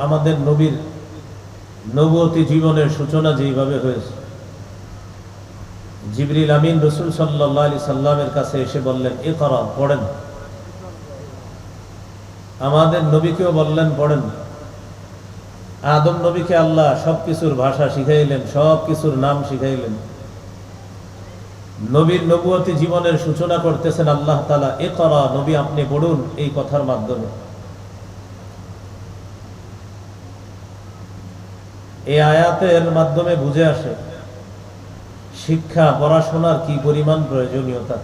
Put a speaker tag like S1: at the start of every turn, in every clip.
S1: আমাদের নবীর নবুয়তি জীবনের সূচনা যেইভাবে হয়েছে, জিবরিল আমিন রাসূল সাল্লাল্লাহু আলাইহি সাল্লামের কাছে এসে বললেন, ইকরা, পড়েন। আমাদের নবীকেও বললেন পড়েন। আদম নবীকে আল্লাহ সবকিছুর ভাষা শিখাইলেন, সবকিছুর নাম শিখাইলেন। নবীর নবুয়তি জীবনের সূচনা করতেছেন আল্লাহ তাআলা, ইকরা, নবী আপনি পড়ুন, এই কথার মাধ্যমে। এই আয়াতের মাধ্যমে বুঝে আসে শিক্ষা পড়াশোনার কি পরিমাণ প্রয়োজনীয়তা।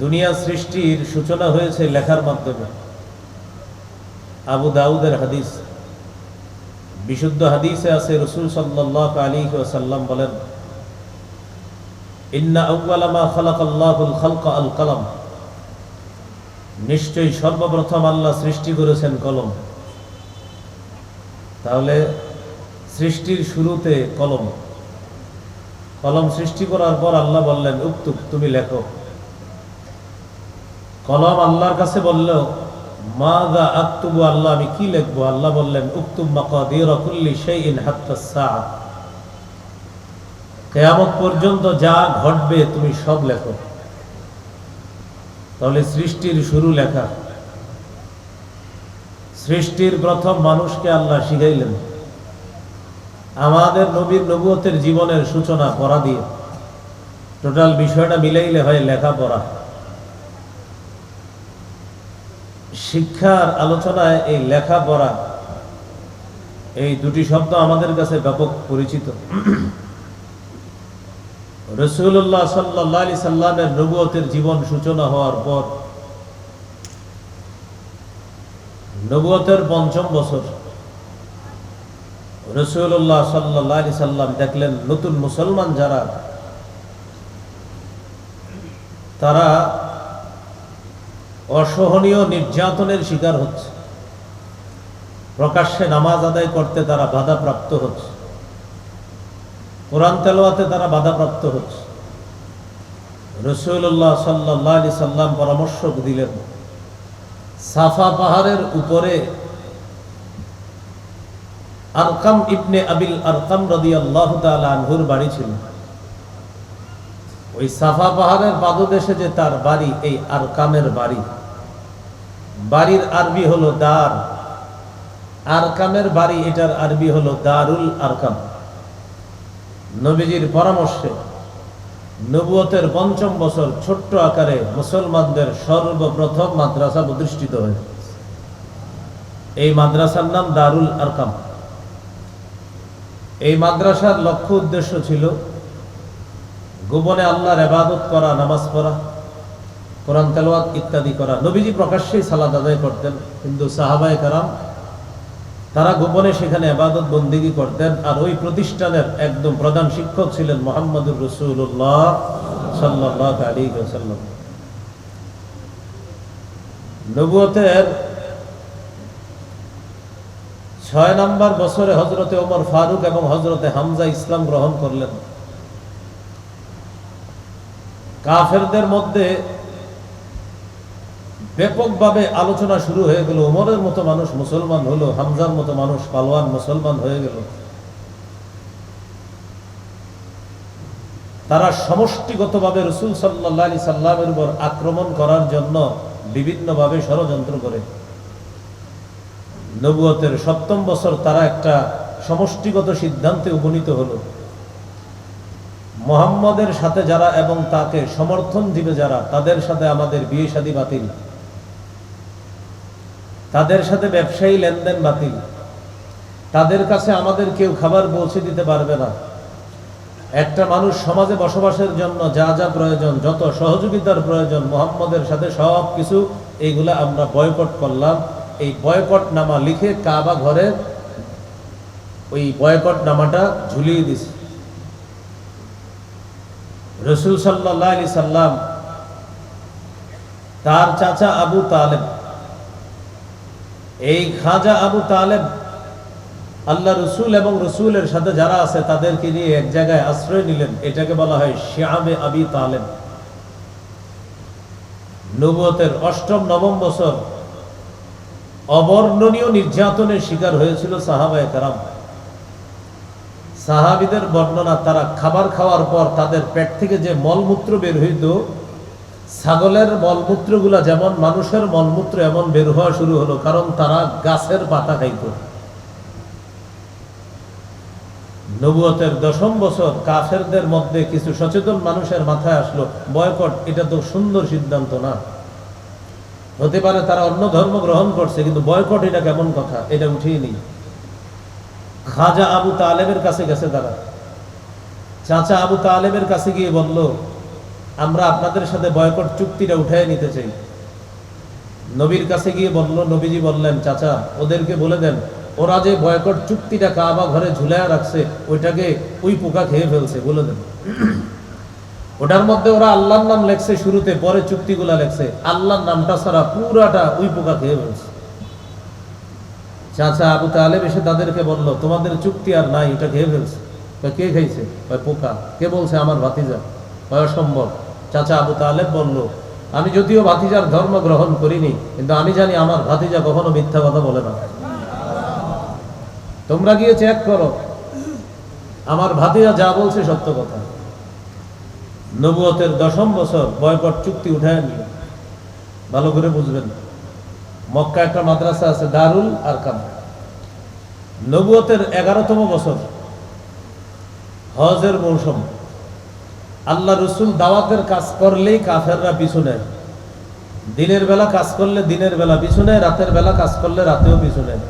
S1: দুনিয়া সৃষ্টির সূচনা হয়েছে লেখার মাধ্যমে। আবু দাউদের হাদিস, বিশুদ্ধ হাদিসে আছে, রাসূল সাল্লাল্লাহু আলাইহি ওয়াসাল্লাম বলেন, ইন্না আউওয়ালা মা খালাকাল্লাহুল খালকা আল কলম, নিশ্চয়ই সর্বপ্রথম আল্লাহ সৃষ্টি করেছেন কলম। তাহলে সৃষ্টির শুরুতে কলম। কলম সৃষ্টি করার পর আল্লাহ বললেন, উক্তুব, তুমি লেখো। কলম আল্লাহর কাছে বলল, মাযা আকতুবু, আল্লাহ আমি কি লিখবো? আল্লাহ বললেন, উক্তুব মাকাদির কুল্লি শাইইন হাত্তা সাআ, কিয়ামত পর্যন্ত যা ঘটবে তুমি সব লেখো। তাহলে সৃষ্টির শুরু লেখা। সৃষ্টির প্রথম মানুষকে আল্লাহ শিখাইলেন। আমাদের নবীর নবুয়তের জীবনের সূচনা পড়া দিয়ে। টোটাল বিষয়টা মিলাইলে হয় লেখাপড়া। শিক্ষার আলোচনায় এই লেখাপড়া, এই দুটি শব্দ আমাদের কাছে ব্যাপক পরিচিত। রাসূলুল্লাহ সাল্লাল্লাহু আলাইহি সাল্লামের নবুয়তের জীবন সূচনা হওয়ার পর নবুয়তের ৫ম বছর রাসূলুল্লাহ সাল্লাল্লাহু আলাইহি সাল্লাম দেখলেন নতুন মুসলমান যারা, তারা অসহনীয় নির্যাতনের শিকার হচ্ছে। প্রকাশ্যে নামাজ আদায় করতে তারা বাধাপ্রাপ্ত হচ্ছে, কোরআন তেলাওয়াতে তারা বাধাপ্রাপ্ত হচ্ছে। রাসূলুল্লাহ সাল্লাল্লাহু আলাইহি সাল্লাম পরামর্শ দিলেন, সাফা পাহাড়ের উপরে আরকাম ইবনে আবিল আরকাম রাদিয়াল্লাহু তাআলা আনহুর বাড়ি ছিল। ওই সাফা পাহাড়ের পাদদেশে যে তার বাড়ি, এই আরকামের বাড়ি। বাড়ির আরবি হলো দার, আরকামের বাড়ি, এটার আরবি হলো দারুল আরকাম। নবীজির পরামর্শে নবুয়তের ৫ম বছর ছোট্ট আকারে মুসলমানদের সর্বপ্রথম মাদ্রাসা প্রতিষ্ঠিত হয়। এই মাদ্রাসার নাম দারুল আরকাম। এই মাদ্রাসার লক্ষ্য উদ্দেশ্য ছিল গোপনে আল্লাহর ইবাদত করা, নামাজ পড়া, কোরআন তেলাওয়াত ইত্যাদি করা। নবীজি প্রকাশ্যেই সালাত আদায় করতেন, কিন্তু সাহাবায়ে কেরাম তারা গোপনে সেখানে ইবাদত বন্দেগী করতেন। আর ওই প্রতিষ্ঠানের একদম প্রধান শিক্ষক ছিলেন মুহাম্মদুর রাসূলুল্লাহ সাল্লাল্লাহু আলাইহি ওয়াসাল্লাম। নবুয়তের ৬ নম্বর বছরে হযরতে ওমর ফারুক এবং হযরতে হামজা ইসলাম গ্রহণ করলেন। কাফেরদের মধ্যে ব্যাপকভাবে আলোচনা শুরু হয়ে গেল। ওমরের মতো মানুষ মুসলমান হলো, হামজার মতো মানুষ পালোয়ান মুসলমান হয়ে গেল। তারা সমষ্টিগতভাবে রাসূল সাল্লাল্লাহু আলাইহি সাল্লামের উপর আক্রমণ করার জন্য বিভিন্নভাবে ষড়যন্ত্র করে। নবুয়তের ৭ম বছর তারা একটা সমষ্টিগত সিদ্ধান্তে উপনীত হলো, মুহাম্মদের সাথে যারা এবং তাকে সমর্থন দিবে যারা, তাদের সাথে আমাদের বিয়ে শাদী বাতিল, তাদের সাথে ব্যবসায়ী লেনদেন বাতিল, তাদের কাছে আমাদের কেউ খাবার পৌঁছে দিতে পারবে না। একটা মানুষ সমাজে বসবাসের জন্য যা যা প্রয়োজন, যত সহযোগিতার প্রয়োজন, মুহাম্মদের সাথে সব কিছু, এইগুলা আমরা বয়কট করলাম। এই বয়কট নামা লিখে কাবা ঘরে ওই বয়কট নামাটা ঝুলিয়ে দিছে। রাসূল সাল্লাল্লাহু আলাইহি সাল্লাম তার চাচা আবু তালেব, এই খাজা আবু তালেব আল্লাহ রসুল এবং রসুলের সাথে যারা আছে তাদেরকে নিয়ে এক জায়গায় আশ্রয় নিলেন। এটাকে বলা হয় শিয়াবে আবি তালেব। নবুয়তের ৮ম ৯ম বছর অবর্ণনীয় নির্যাতনের শিকার হয়েছিল সাহাবায়ে কেরাম। সাহাবীদের বর্ণনা, তারা খাবার খাওয়ার পর তাদের পেট থেকে যে মলমূত্র বের হইত, ছাগলের মলমূত্রগুলা যেমন মানুষের মলমূত্র এমন বের হওয়া শুরু হলো, কারণ তারা গাছের পাতা খাইত। নবুয়তের 10ম বছর কাফেরদের মধ্যে কিছু সচেতন মানুষের মাথায় আসলো, বয়কট এটা তো সুন্দর সিদ্ধান্ত না, হতে পারে তারা অন্য ধর্ম গ্রহণ করছে, কিন্তু বয়কট এটা কেমন কথা, এটা উঠিয়ে নিই। খাজা আবু তালেবের কাছে গেছে তারা, চাচা আবু তালেবের কাছে গিয়ে বলল, আমরা আপনাদের সাথে বয়কট চুক্তিটা উঠিয়ে নিতে চাই। নবীর কাছে গিয়ে বলল, নবীজি বললেন, চাচা ওদেরকে বলে দেন, ওরা যে বয়কট চুক্তিটা কাবা ঘরে ঝুলায় রাখছে, ওইটাকে ওই পোকা খেয়ে ফেলছে, বলে দেন। ওটার মধ্যে ওরা আল্লাহর নাম লেখছে শুরুতে, পরে চুক্তিগুলা লেখছে, আল্লাহর নামটা ছাড়া পুরাটা ওই পোকা খেয়ে ফেলছে। চাচা আবু তালেব এসে তাদেরকে বলল, তোমাদের চুক্তি আর নাই, এটা খেয়ে ফেলছে। কে খাইছে? পোকা। কে বলছে? আমার ভাতিজা। অসম্ভব। চাচা আবু তালেব বলল, আমি যদিও ভাতিজার ধর্ম গ্রহণ করিনি, কিন্তু আমি জানি আমার ভাতিজা কখনো মিথ্যা কথা বলে না। তোমরা গিয়ে চেক করো, আমার ভাতিজা যা বলছে সত্য কথা। নবুয়তের 10ম বছর বয়কট চুক্তি উঠায় নিল। ভালো করে বুঝবেন, মক্কা একটা মাদ্রাসা আছে, দারুল আরকাম। নবুয়তের 11তম বছর হজের মৌসুম, আল্লাহ রসুল দাওয়াতের কাজ করলেই কাফেররা পিছু নেয়। দিনের বেলা কাজ করলে দিনের বেলা পিছু নেয়, রাতের বেলা কাজ করলে রাতেও পিছু নেয়।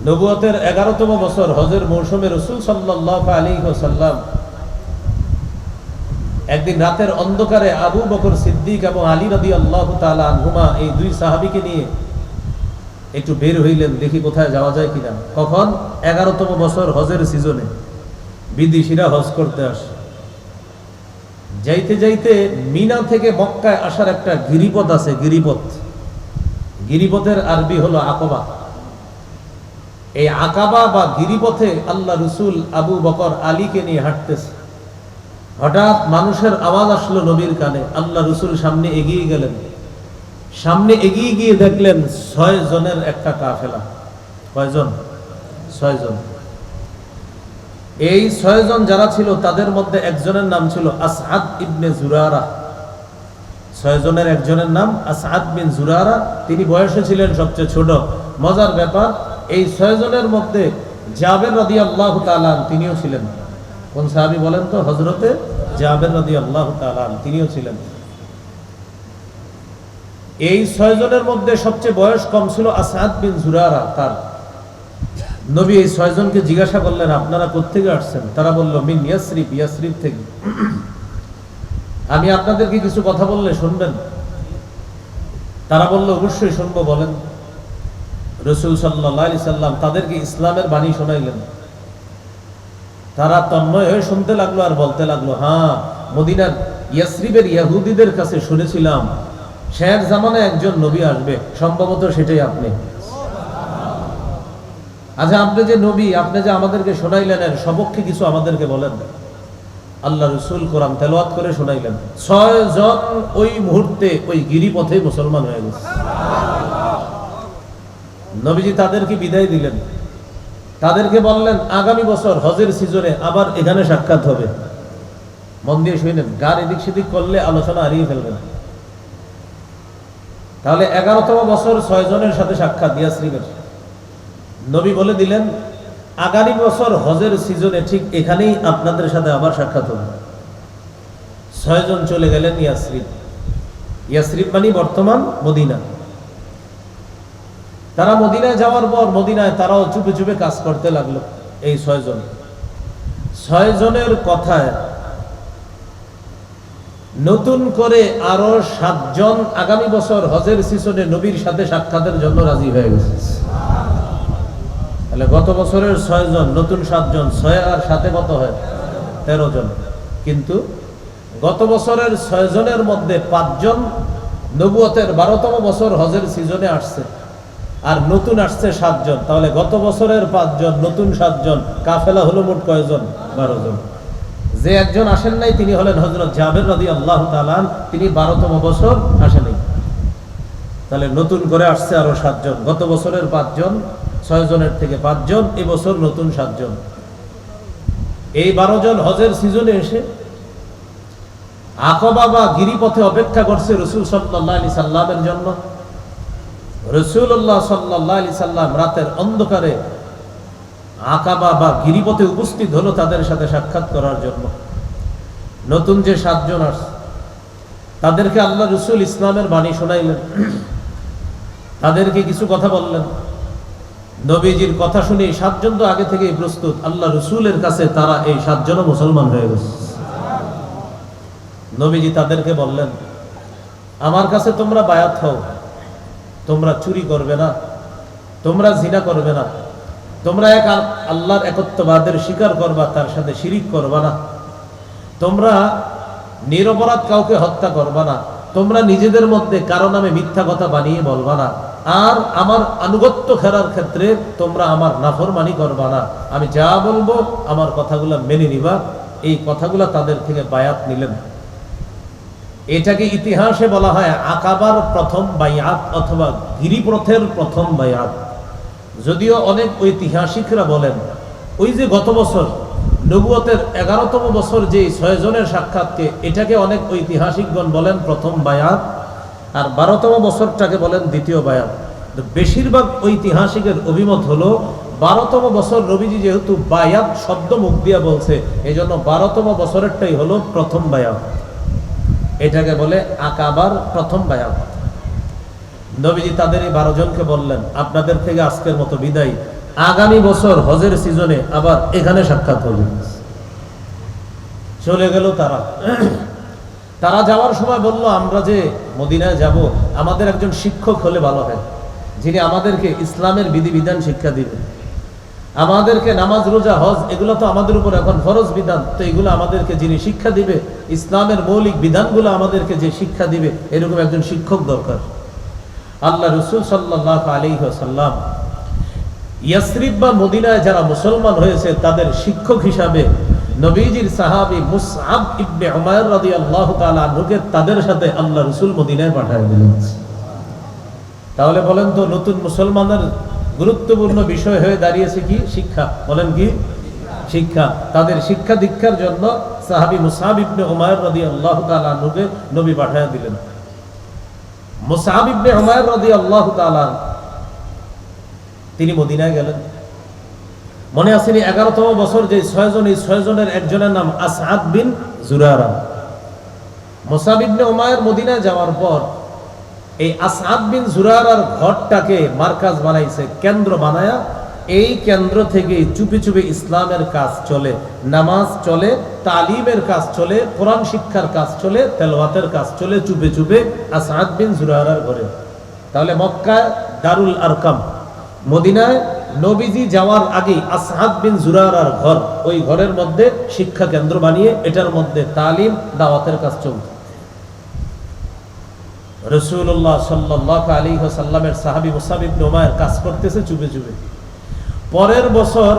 S1: নবুয়তের 11তম বছর হজের মৌসুমে রসুল সাল্লাল্লাহু আলাইহি ওয়াসাল্লাম একদিন রাতের অন্ধকারে আবু বকর সিদ্দিক এবং আলী রাদিয়াল্লাহু তাআলা আনহুমা, এই দুই সাহাবীকে নিয়ে একটু বের হইলেন, দেখি কোথায় যাওয়া যায় কিনা। কখন? 11তম বছর হজের সিজনে বিদেশিরা হজ করতে আসে। যাইতে যাইতে মিনা থেকে মক্কায় আসার একটা গিরিপথ আছে, গিরিপথ। গিরিপথের আরবি হলো আকবা। এই আকাবা বা গিরিপথে আল্লাহ রসুল আবু বকর আলীকে নিয়ে হাঁটতেছে। হঠাৎ মানুষের আওয়াজ আসলো নবীর কানে। আল্লাহ রসুল সামনে এগিয়ে গেলেন। সামনে এগিয়ে গিয়ে দেখলেন 6 জনের একটা কাফেলা। কয়জন? 6 জন। এই 6 জন যারা ছিল, তাদের মধ্যে একজনের নাম ছিল আসআদ ইবনে জুরারা। 6 জনের একজনের নাম আসআদ বিন জুরারা। তিনি বয়সে ছিলেন সবচেয়ে ছোট। মজার ব্যাপার, এই 6 জনের মধ্যে জাবের রাদিয়াল্লাহু তাআলা তিনিও ছিলেন। কোন সাহাবী বলেন তো? হযরতে জাবের রাদিয়াল্লাহু তাআলা তিনিও ছিলেন। এই 6 জনের মধ্যে সবচেয়ে বয়স কম ছিল আসআদ বিন জুরারা। তার নবী এই 6 জনকে জিজ্ঞাসা করলেন, আপনারা কোত্থেকে আসছেন? তারা বলল, মিন ইয়াসরিব, ইয়াসরিব থেকে। আমি আপনাদেরকে কিছু কথা বললে শুনবেন? তারা বলল, অবশ্যই শুনবো, বলেন। রাসূল সাল্লাল্লাহু আলাইহি সাল্লাম তাদেরকে ইসলামের বাণী শোনাইলেন। তারা তন্ময় হয়ে শুনতে লাগলো আর বলতে লাগলো, হ্যাঁ, মদিনার ইয়াসরিবের ইহুদিদের কাছে শুনেছিলাম শের জামানায় একজন নবী আসবে, সম্ভবত সেটাই আপনি। আচ্ছা, আপনি যে নবী, আপনি যে আমাদেরকে শোনাইলেন, এর সপক্ষে কিছু আমাদেরকে বলেন। আল্লাহ রসুল কোরআন তেলাওয়াত করে শোনাইলেন। 6 জন ওই মুহূর্তে ওই গিরিপথে মুসলমান হয়ে গেছে। নবীজি তাদেরকে বিদায় দিলেন। তাদেরকে বললেন, আগামী বছর হজের সিজনে আবার এখানে সাক্ষাৎ হবে। মন দিয়ে শুনেন, গার এদিক সেদিক করলে আলোচনা হারিয়ে ফেলবেন। তাহলে 11তম বছর 6 জনের সাথে সাক্ষাৎ ইয়াসরিবের। নবী বলে দিলেন, আগামী বছর হজের সিজনে ঠিক এখানেই আপনাদের সাথে আবার সাক্ষাৎ হবে। 6 জন চলে গেলেন ইয়াসরিব। ইয়াসরিব মানে বর্তমান মদিনা। তারা মদিনায় যাওয়ার পর মদিনায় তারাও চুপে চুপে কাজ করতে লাগলো। এই 6 জন, 6 জনের কথায় নতুন করে আরো 7 জন আগামী বছর হজের সিজনে নবীর সাথে সাক্ষাতের জন্য রাজি হয়ে গেছে। তাহলে গত বছরের 6 জন, নতুন 7 জন, 6 আর 7 কত হয়? 13 জন। কিন্তু গত বছরের 6 জনের মধ্যে 5 জন নবুয়তের 12তম বছর হজের সিজনে আসছে, আর নতুন আসছে 7 জন। তাহলে গত বছরের 5 জন, নতুন 7 জন, কাফেলা হলো মোট কয়জন? 12 জন। যে একজন আসেন নাই তিনি হলেন হযরত জাবের রাদিয়াল্লাহু তাআলা। তিনি 12তম বছর আসেন নাই। তাহলে নতুন করে আসছে আরো 7 জন, গত বছরের 5 জন, 6 জনের থেকে 5 জন, এবছর নতুন 7 জন। এই 12 জন হজের সিজনে এসে আকবা বা গিরিপথে অপেক্ষা করছে রাসূল সাল্লাল্লাহু আলাইহি সাল্লামের জন্য। রাসূলুল্লাহ সাল্লাল্লাহু আলাইহি সাল্লাম রাতের অন্ধকারে আকাবা বা গিরিপথে উপস্থিত হলো তাদের সাথে সাক্ষাৎ করার জন্য। নতুন যে 7 জন আসছে তাদেরকে আল্লাহ রাসূল ইসলামের বাণী শোনাইলেন, তাদেরকে কিছু কথা বললেন। নবীজির কথা শুনে 7 জন তো আগে থেকেই প্রস্তুত, আল্লাহ রাসূলের কাছে তারা এই 7 জনও মুসলমান হয়ে গেছে। নবীজি তাদেরকে বললেন, আমার কাছে তোমরা বায়াত হও, তোমরা চুরি করবে না, তোমরা জিনা করবে না, তোমরা এক আল্লাহর একত্ববাদের স্বীকার করবা, তার সাথে শিরিক করবা না, তোমরা নিরপরাধ কাউকে হত্যা করবা না, তোমরা নিজেদের মধ্যে কারো নামে মিথ্যা কথা বানিয়ে বলবা না, আর আমার আনুগত্য করার ক্ষেত্রে তোমরা আমার নাফরমানি করবা না, আমি যা বলবো আমার কথাগুলো মেনে নিবা। এই কথাগুলো তাদের থেকে বায়াত নিলেন। এটাকে ইতিহাসে বলা হয় আকাবার প্রথম বায়াত অথবা গিরিপথের প্রথম বায়াত। যদিও অনেক ঐতিহাসিকরা বলেন ওই যে গত বছর নবুয়তের 11তম বছর যে 6 জনের সাক্ষাৎকে, এটাকে অনেক ঐতিহাসিকগণ বলেন প্রথম বায়াত, আর 12তম বছরটাকে বলেন দ্বিতীয় বায়াত। বেশিরভাগ ঐতিহাসিকের অভিমত হলো 12তম বছর নবীজি যেহেতু বায়াত শব্দ মুখ দিয়া বলছে, এই জন্য 12তম বছরেরটাই হলো প্রথম বায়াত। এটাকে বলে আকাবার প্রথম বায়াত। নবীজি তাদের এই 12 জনকে বললেন, আপনাদের থেকে আজকের মতো বিদায়, আগামী বছর হজের সিজনে আবার এখানে সাক্ষাৎ হবে। চলে গেল তারা। তারা যাওয়ার সময় বলল, আমরা যে মদিনায় যাব, আমাদের একজন শিক্ষক হলে ভালো হয়, যিনি আমাদেরকে ইসলামের বিধিবিধান শিক্ষা দিবেন। আমাদেরকে নামাজ রোজা হজ এগুলো তো আমাদের উপর এখন ফরজ বিধান, তো এগুলো আমাদেরকে যিনি শিক্ষা দিবে, ইসলামের মৌলিক বিধানগুলো আমাদেরকে যে শিক্ষা দিবে, এরকম একজন শিক্ষক দরকার। আল্লাহ রাসূল সাল্লাল্লাহু আলাইহি ওয়াসাল্লাম ইয়াসরিব বা মদিনায় যারা মুসলমান হয়েছে তাদের শিক্ষক হিসাবে নবীজির সাহাবী মুসআব ইবনে উমাইর রাদিয়াল্লাহু তাআলা আনহুকে তাদের সাথে আল্লাহ রাসূল মদিনায় পাঠিয়ে দিলেন। তাহলে বলেন তো, নতুন মুসলমানের গুরুত্বপূর্ণ বিষয় হয়ে দাঁড়িয়েছে কি? শিক্ষা। বলেন কি? শিক্ষা। তাদের শিক্ষা দীক্ষার জন্য সাহাবী মুসআব ইবনে উমাইর রাদিয়াল্লাহু তাআলা আনহুকে নবী পাঠিয়ে দিলেন। মুসআব ইবনে উমাইর রাদিয়াল্লাহু তাআলা তিনি মদিনায় গেলেন। মনে আছে 11তম বছর যে 6 জন, এই 6 জনের একজনের নাম আসআদ বিন জুরারা। মুসআব ইবনে উমাইর মদিনায় যাওয়ার পর এই আসআদ বিন জুরারার ঘরটাকে মার্কাজ বানাইছে, কেন্দ্র বানায়া এই কেন্দ্র থেকে চুপি চুপি ইসলামের কাজ চলে, নামাজ চলে, তালিমের কাজ চলে, কোরআন শিক্ষার কাজ চলে, তেলাওয়াতের কাজ চলে চুপে চুপে আসআদ বিন জুরারার ঘরে। তাহলে মক্কায় দারুল আরকাম, মদিনায় নবীজি যাওয়ার আগে আসআদ বিন জুরারার ঘর, ওই ঘরের মধ্যে শিক্ষা কেন্দ্র বানিয়ে এটার মধ্যে তালিম দাওয়াতের কাজ চলত। রাসূলুল্লাহ সাল্লাল্লাহু আলাইহি ওয়াসাল্লামের সাহাবী মুসআব ইবনে উমাইর কাজ করতেছে চুপে চুপে। পরের বছর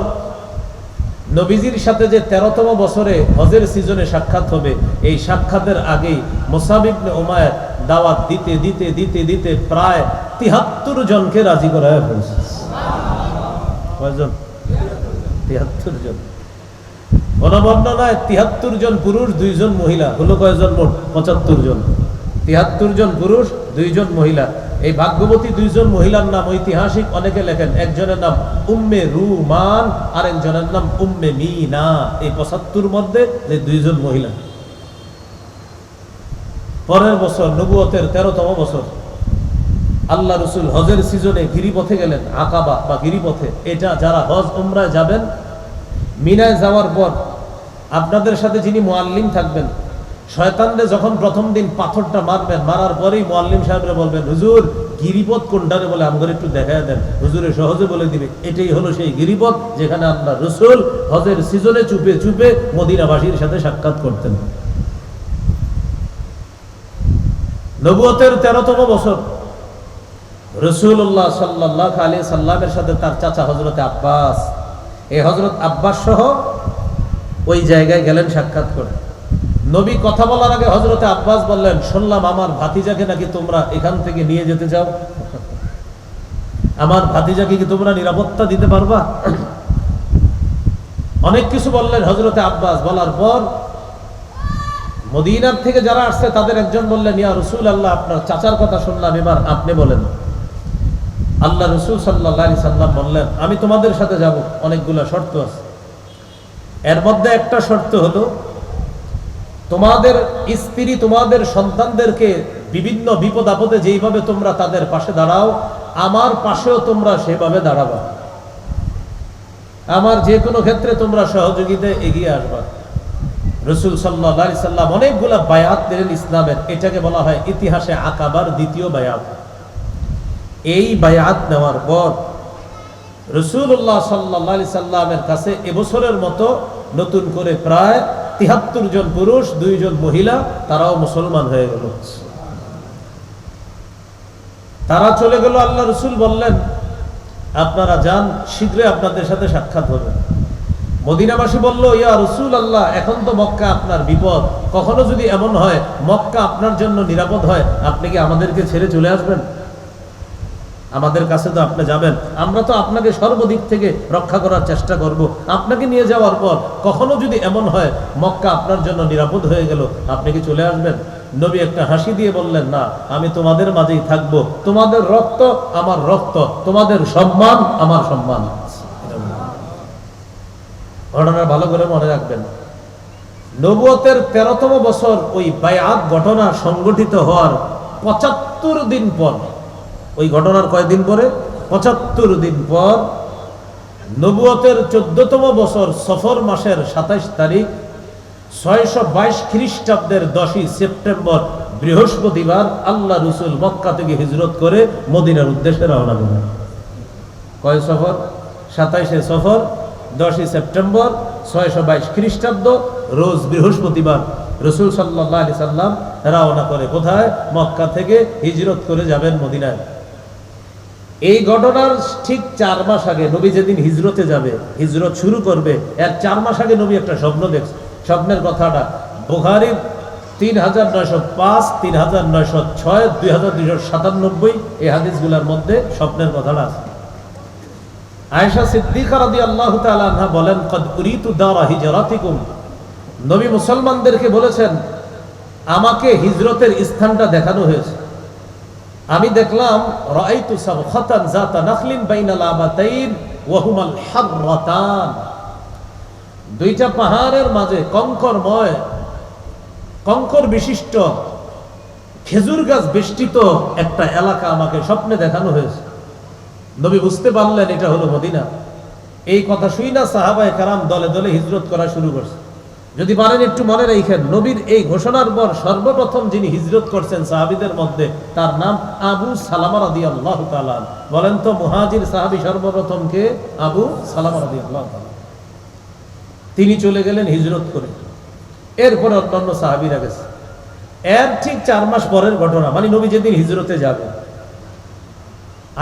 S1: নবীজির সাথে যে 13তম বছরে হজের সিজনে সাক্ষাৎ হবে, এই সাক্ষাতের আগেই মুসআব ইবনে উমাইর দাওয়াত দিতে দিতে দিতে দিতে প্রায় 73 জনকে রাজি করায় ফেলছে। কয়জন? 73 জন। কোন বর্ণনায় 73 জন পুরুষ, 2 জন মহিলা, হলো কয়জন মোট? 75 জন। 73 জন পুরুষ, 2 জন মহিলা। এই ভাগ্যবতী 2 জন মহিলার নাম ঐতিহাসিক অনেকে লেখেন, একজনের নাম উম্মে রুমান আর একজনের নাম উম্মে মিনা। এই 75 মধ্যে যে 2 জন মহিলা। পরের বছর নবুয়তের 13তম বছর আল্লাহ রাসূল হজের সিজনে গিরিপথে গেলেন, আকাবা বা গিরিপথে। এটা যারা হজ উমরায় যাবেন, মিনায় যাওয়ার পর আপনাদের সাথে যিনি মুআল্লিম থাকবেন, শয়তানরে যখন প্রথম দিন পাথরটা মারবেন, মারার পরেই মুআল্লিম সাহেবরা বলবেন, হুজুর গিরিপথ কোনটারে বলে আমাদের একটু দেখায় দেন। হুজুরে সহজে বলে দিবে, এটাই হলো সেই গিরিপথ যেখানে আল্লাহ রাসূল হজের সিজনে চুপে চুপে মদিনাবাসীর সাথে সাক্ষাৎ করতেন। নবুয়তের 13তম বছর রাসূলুল্লাহ সাল্লাল্লাহু আলাইহি সাল্লামের সাথে তার চাচা হযরত আব্বাস, এই হযরত আব্বাস সহ ওই জায়গায় গেলেন সাক্ষাৎ করে। নবী কথা বলার আগে হযরতে আব্বাস বললেন, শুনলাম আমার ভাতিজাকে নাকি তোমরা এখান থেকে নিয়ে যেতে চাও, আমার ভাতিজাকে কি তোমরা নিরাপত্তা দিতে পারবা? অনেক কিছু বললেন হযরতে আব্বাস। বলার পর মদিনার থেকে যারা আসছে তাদের একজন বললেন, ইয়া রাসূলুল্লাহ, আপনার চাচার কথা শুনলাম, এবার আপনি বলেন। আল্লাহ রাসূল সাল্লাল্লাহু আলাইহি সাল্লাম বললেন, আমি তোমাদের সাথে যাব, অনেকগুলো শর্ত আছে। এর মধ্যে একটা শর্ত হলো, তোমাদের স্ত্রী তোমাদের সন্তানদেরকে বিভিন্ন বিপদ আপদে যেইভাবে তোমরা তাদের পাশে দাঁড়াও, আমার পাশেও তোমরা সেভাবে দাঁড়াবা। আমার যে কোনো ক্ষেত্রে তোমরা সহযোগিতায় এগিয়ে আসবা। রাসূল সাল্লাল্লাহু আলাইহি সাল্লাম অনেকগুলা বায়াত দিলেন ইসলামের। এটাকে বলা হয় ইতিহাসে আকাবার দ্বিতীয় বায়াত। এই বায়াত নেওয়ার পর রাসূলুল্লাহ সাল্লাল্লাহু আলাইহি সাল্লামের কাছে এবছরের মতো নতুন করে প্রায় ৭৩ জন পুরুষ, 2 জন মহিলা, তারাও মুসলমান হয়ে গেল। তারা চলে গেল। আল্লাহ রাসূল বললেন, আপনারা যান, শীঘ্রই আপনাদের সাথে সাক্ষাৎ হবে। মদিনাবাসী বলল, ইয়া রাসূলুল্লাহ, এখন তো মক্কা আপনার বিপদ, কখনো যদি এমন হয় মক্কা আপনার জন্য নিরাপদ হয়, আপনি কি আমাদেরকে ছেড়ে চলে আসবেন? আমাদের কাছে তো আপনি যাবেন, আমরা তো আপনাকে সর্বদিক থেকে রক্ষা করার চেষ্টা করব। আপনাকে নিয়ে যাওয়ার পর কখনো যদি এমন হয় মক্কা আপনার জন্য নিরাপদ হয়ে গেল, আপনি কি চলে আসবেন? নবী একটা হাসি দিয়ে বললেন, না, আমি তোমাদের মাঝেই থাকবো। তোমাদের রক্ত আমার রক্ত, তোমাদের সম্মান আমার সম্মান। ঘটনা ভালো করে মনে রাখবেন। নবুয়তের 13তম বছর ওই বায়াত ঘটনা সংগঠিত হওয়ার 75 দিন পর, ওই ঘটনার কয়দিন পরে? 75 দিন পর, নবুয়তের 14তম বছর সফর মাসের 27 তারিখ 622 খ্রিস্টাব্দের 10ই সেপ্টেম্বর বৃহস্পতিবার আল্লাহ রাসূল মক্কা থেকে হিজরত করে মদিনার উদ্দেশ্যে রওনা দিলেন। কয় সফর? 27শে সফর, 10ই সেপ্টেম্বর 622 খ্রিস্টাব্দ, রোজ বৃহস্পতিবার রাসূল সাল্লাল্লাহু আলাইহি সাল্লাম রওনা করে কোথায়? মক্কা থেকে হিজরত করে যাবেন মদিনায়। এই ঘটনার ঠিক 4 মাস আগে, নবী যেদিন হিজরতে যাবে, হিজরত শুরু করবে, এর 4 মাস আগে নবী একটা স্বপ্ন দেখছে। স্বপ্নের কথাটা বুখারীর 3905, 3906, 2297 এই হাদিসগুলোর মধ্যে স্বপ্নের কথাটা আছে। আয়েশা সিদ্দিকা রাদিয়াল্লাহু তাআলা আনহা বলেন, কদ উরিতু দারা হিজরাতিকুম, নবী মুসলমানদেরকে বলেছেন, আমাকে হিজরতের স্থানটা দেখানো হয়েছে। আমি দেখলাম, রাআইতু সাবখাতান যাতা নাখলিন বাইনাল আবাতাইন ওয়া হুমাল হাররাতান, দুইটা পাহাড়ের মাঝে কঙ্করময়, কঙ্কর বিশিষ্ট খেজুর গাছ বেষ্টিত একটা এলাকা আমাকে স্বপ্নে দেখানো হয়েছে। নবী বুঝতে পারলেন এটা হলো মদিনা। এই কথা শুই না সাহাবায়ে কেরাম দলে দলে হিজরত করা শুরু করছে। যদি পারেন একটু মনে রাখেন, নবীর এই ঘোষণার পর সর্বপ্রথম যিনি হিজরত করছেন সাহাবীদের মধ্যে, তার নাম আবু সালামা রাদিয়াল্লাহু তাআলা। বলেন তো মুহাজির সাহাবী সর্বপ্রথম কে? আবু সালামা রাদিয়াল্লাহু তাআলা। তিনি চলে গেলেন হিজরত করে। এরপরে অন্যান্য সাহাবীরা গেছে। এর ঠিক 4 মাস পরের ঘটনা, মানে নবী যেদিন হিজরতে যাবে।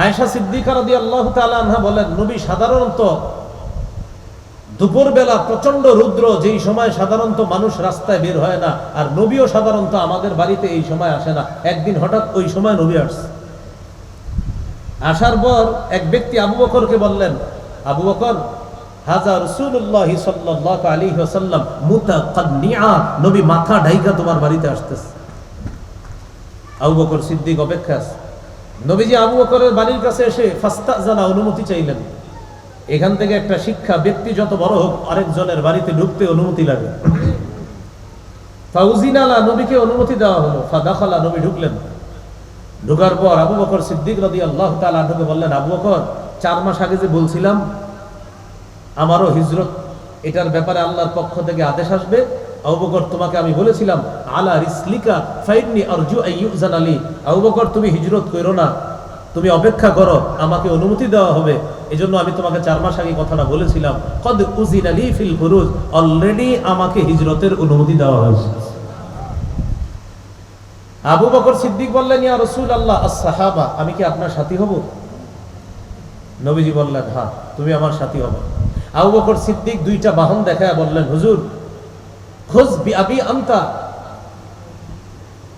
S1: আয়েশা সিদ্দিকা রাদিয়াল্লাহু তাআলা আনহা বলেন, নবী সাধারণত দুপুরবেলা প্রচন্ড রৌদ্র, যেই সময় সাধারণত মানুষ রাস্তায় বের হয় না, আর নবীও সাধারণত আমাদের বাড়িতে এই সময় আসে না। একদিন হঠাৎ ওই সময় নবী আসছে। আসার পর এক ব্যক্তি আবু বকরকে বললেন, আবু বকর, হাজা রাসূলুল্লাহ সাল্লাল্লাহু আলাইহি ওয়াসাল্লাম মুতাকান্নিআ, নবী মাথা ঢাইকা তোমার বাড়িতে আসতেছে। আবু বকর সিদ্দিক অপেক্ষা আছে। নবীজি আবু বকরের বাড়ির কাছে এসে ফাস্তাজানা, অনুমতি চাইলেন। এখান থেকে একটা শিক্ষা, ব্যক্তি যত বড় হোক আরেকজনের বাড়িতে ঢুকতে অনুমতি লাগে। ফাউজিনালা, নবীকে অনুমতি দেওয়া হলো। ফাদাখালা, নবী ঢুকলেন। ঢোকার পর আবু বকর সিদ্দিক রাদিয়াল্লাহু তাআলা আনহুকে বললেন, আবু বকর, 4 মাস আগে যে বলছিলাম আমারও হিজরত, এটার ব্যাপারে আল্লাহর পক্ষ থেকে আদেশ আসবে। আবু বকর, তোমাকে আমি বলেছিলাম আলা রিসলিকা ফাইন্নী আরজু আইয়ুজান আলী, আবু বকর তুমি হিজরত করো না, তুমি অপেক্ষা করো, আমাকে অনুমতি দেওয়া হবে। এজন্য আমি তোমাকে 4 মাস আগে কথাটা বলেছিলাম। কদ উযিনা লি ফিল খুরুজ, অলরেডি আমাকে হিজরতের অনুমতি দেওয়া হয়েছে। আবু বকর সিদ্দিক বললেন, ইয়া রাসূলুল্লাহ, আস-সাহাবা, আমি কি আপনার সাথী হব? নবীজি বললেন, হ্যাঁ, তুমি আমার সাথী হবে। আবু বকর সিদ্দিক 2টা বাহন দেখায় বললেন, হুজুর, খুজ বিআবি আনতা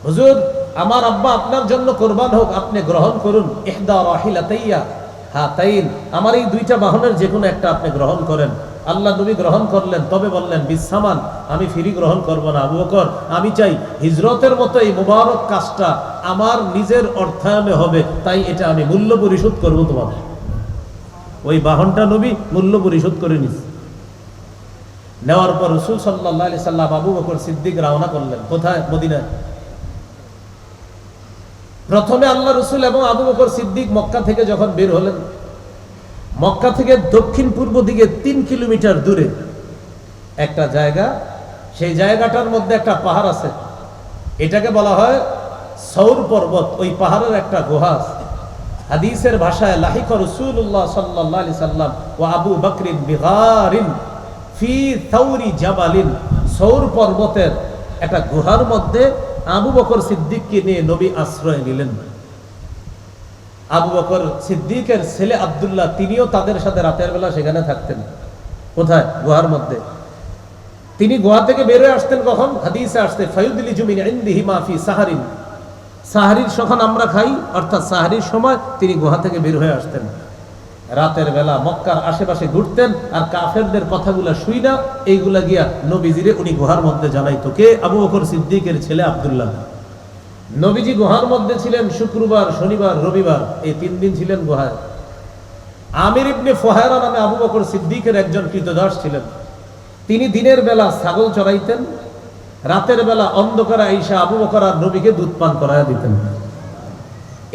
S1: হুজুর আমার আব্বা আপনার জন্য কোরবান হোক, আপনি গ্রহণ করুন। ইহদা রাহিলাতাইয়া হাতাইন, আমার এই দুইটা বাহনের যে কোনো একটা আপনি গ্রহণ করেন। আল্লাহ নবী গ্রহণ করলেন, তবে বললেন বিসামান, আমি ফ্রি গ্রহণ করব না। আবু বকর, আমি চাই হিজরতের মতো এই মুবারক কাজটা আমার নিজের অর্থায়নে হবে, তাই এটা আমি মূল্য পরিশোধ করবো তোমার। ওই বাহনটা নবী মূল্য পরিশোধ করে নিস। নেওয়ার পর রাসূল সাল্লাল্লাহু আলাইহি সাল্লাম আবু বকর সিদ্দিক রওনা করলেন। কোথায়? মদিনায়। প্রথমে আল্লাহ রসুল এবং আবু বকর সিদ্দিক মক্কা থেকে যখন বের হলেন, মক্কা থেকে দক্ষিণ পূর্ব দিকে 3 কিলোমিটার দূরে একটা জায়গা, সেই জায়গাটার মধ্যে একটা পাহাড় আছে, এটাকে বলা হয় সৌর পর্বত। ওই পাহাড়ের একটা গুহা আছে। হাদিসের ভাষায় লাহিক রাসূলুল্লাহ সাল্লাল্লাহু আলাইহি সাল্লাম ওয়া আবু বকরিন বিগারিন ফি সাউরি জাবালিন, সৌর পর্বতের একটা গুহার মধ্যে আবু বকর সিদ্দিককে নিয়ে নবী আশ্রয় নিলেন। আবু বকর সিদ্দিকের ছেলে আব্দুল্লাহ, তিনিও তাদের সাথে রাতের বেলা সেখানে থাকতেন। কোথায়? গুহার মধ্যে। তিনি গুহা থেকে বের হয়ে আসতেন কখন? হাদিসে আসতে ফায়ুদলিজু মিন ইনদিহি মা ফি সাহারিন, সাহারির যখন আমরা খাই, অর্থাৎ সাহারির সময় তিনি গুহা থেকে বের হয়ে আসতেন। রাতের বেলা মক্কার আশেপাশে ঘুরতেন, আর কাফেরদের কথাগুলা শুই না, এইগুলা গিয়া নবীজিরে উনি গুহার মধ্যে জানাইতো। কে? আবু বকর সিদ্দিকের ছেলে আব্দুল্লাহ। নবীজি গুহার মধ্যে ছিলেন শুক্রবার, শনিবার, রবিবার, এই 3 দিন ছিলেন গুহায়। আমির ইবনে ফুহায়রা নামে আবু বকর সিদ্দিকের একজন কৃতদাস ছিলেন। তিনি দিনের বেলা ছাগল চড়াইতেন, রাতের বেলা অন্ধকারে আইসা আবু বকর আর নবীকে দুধ পান করায়া দিতেন।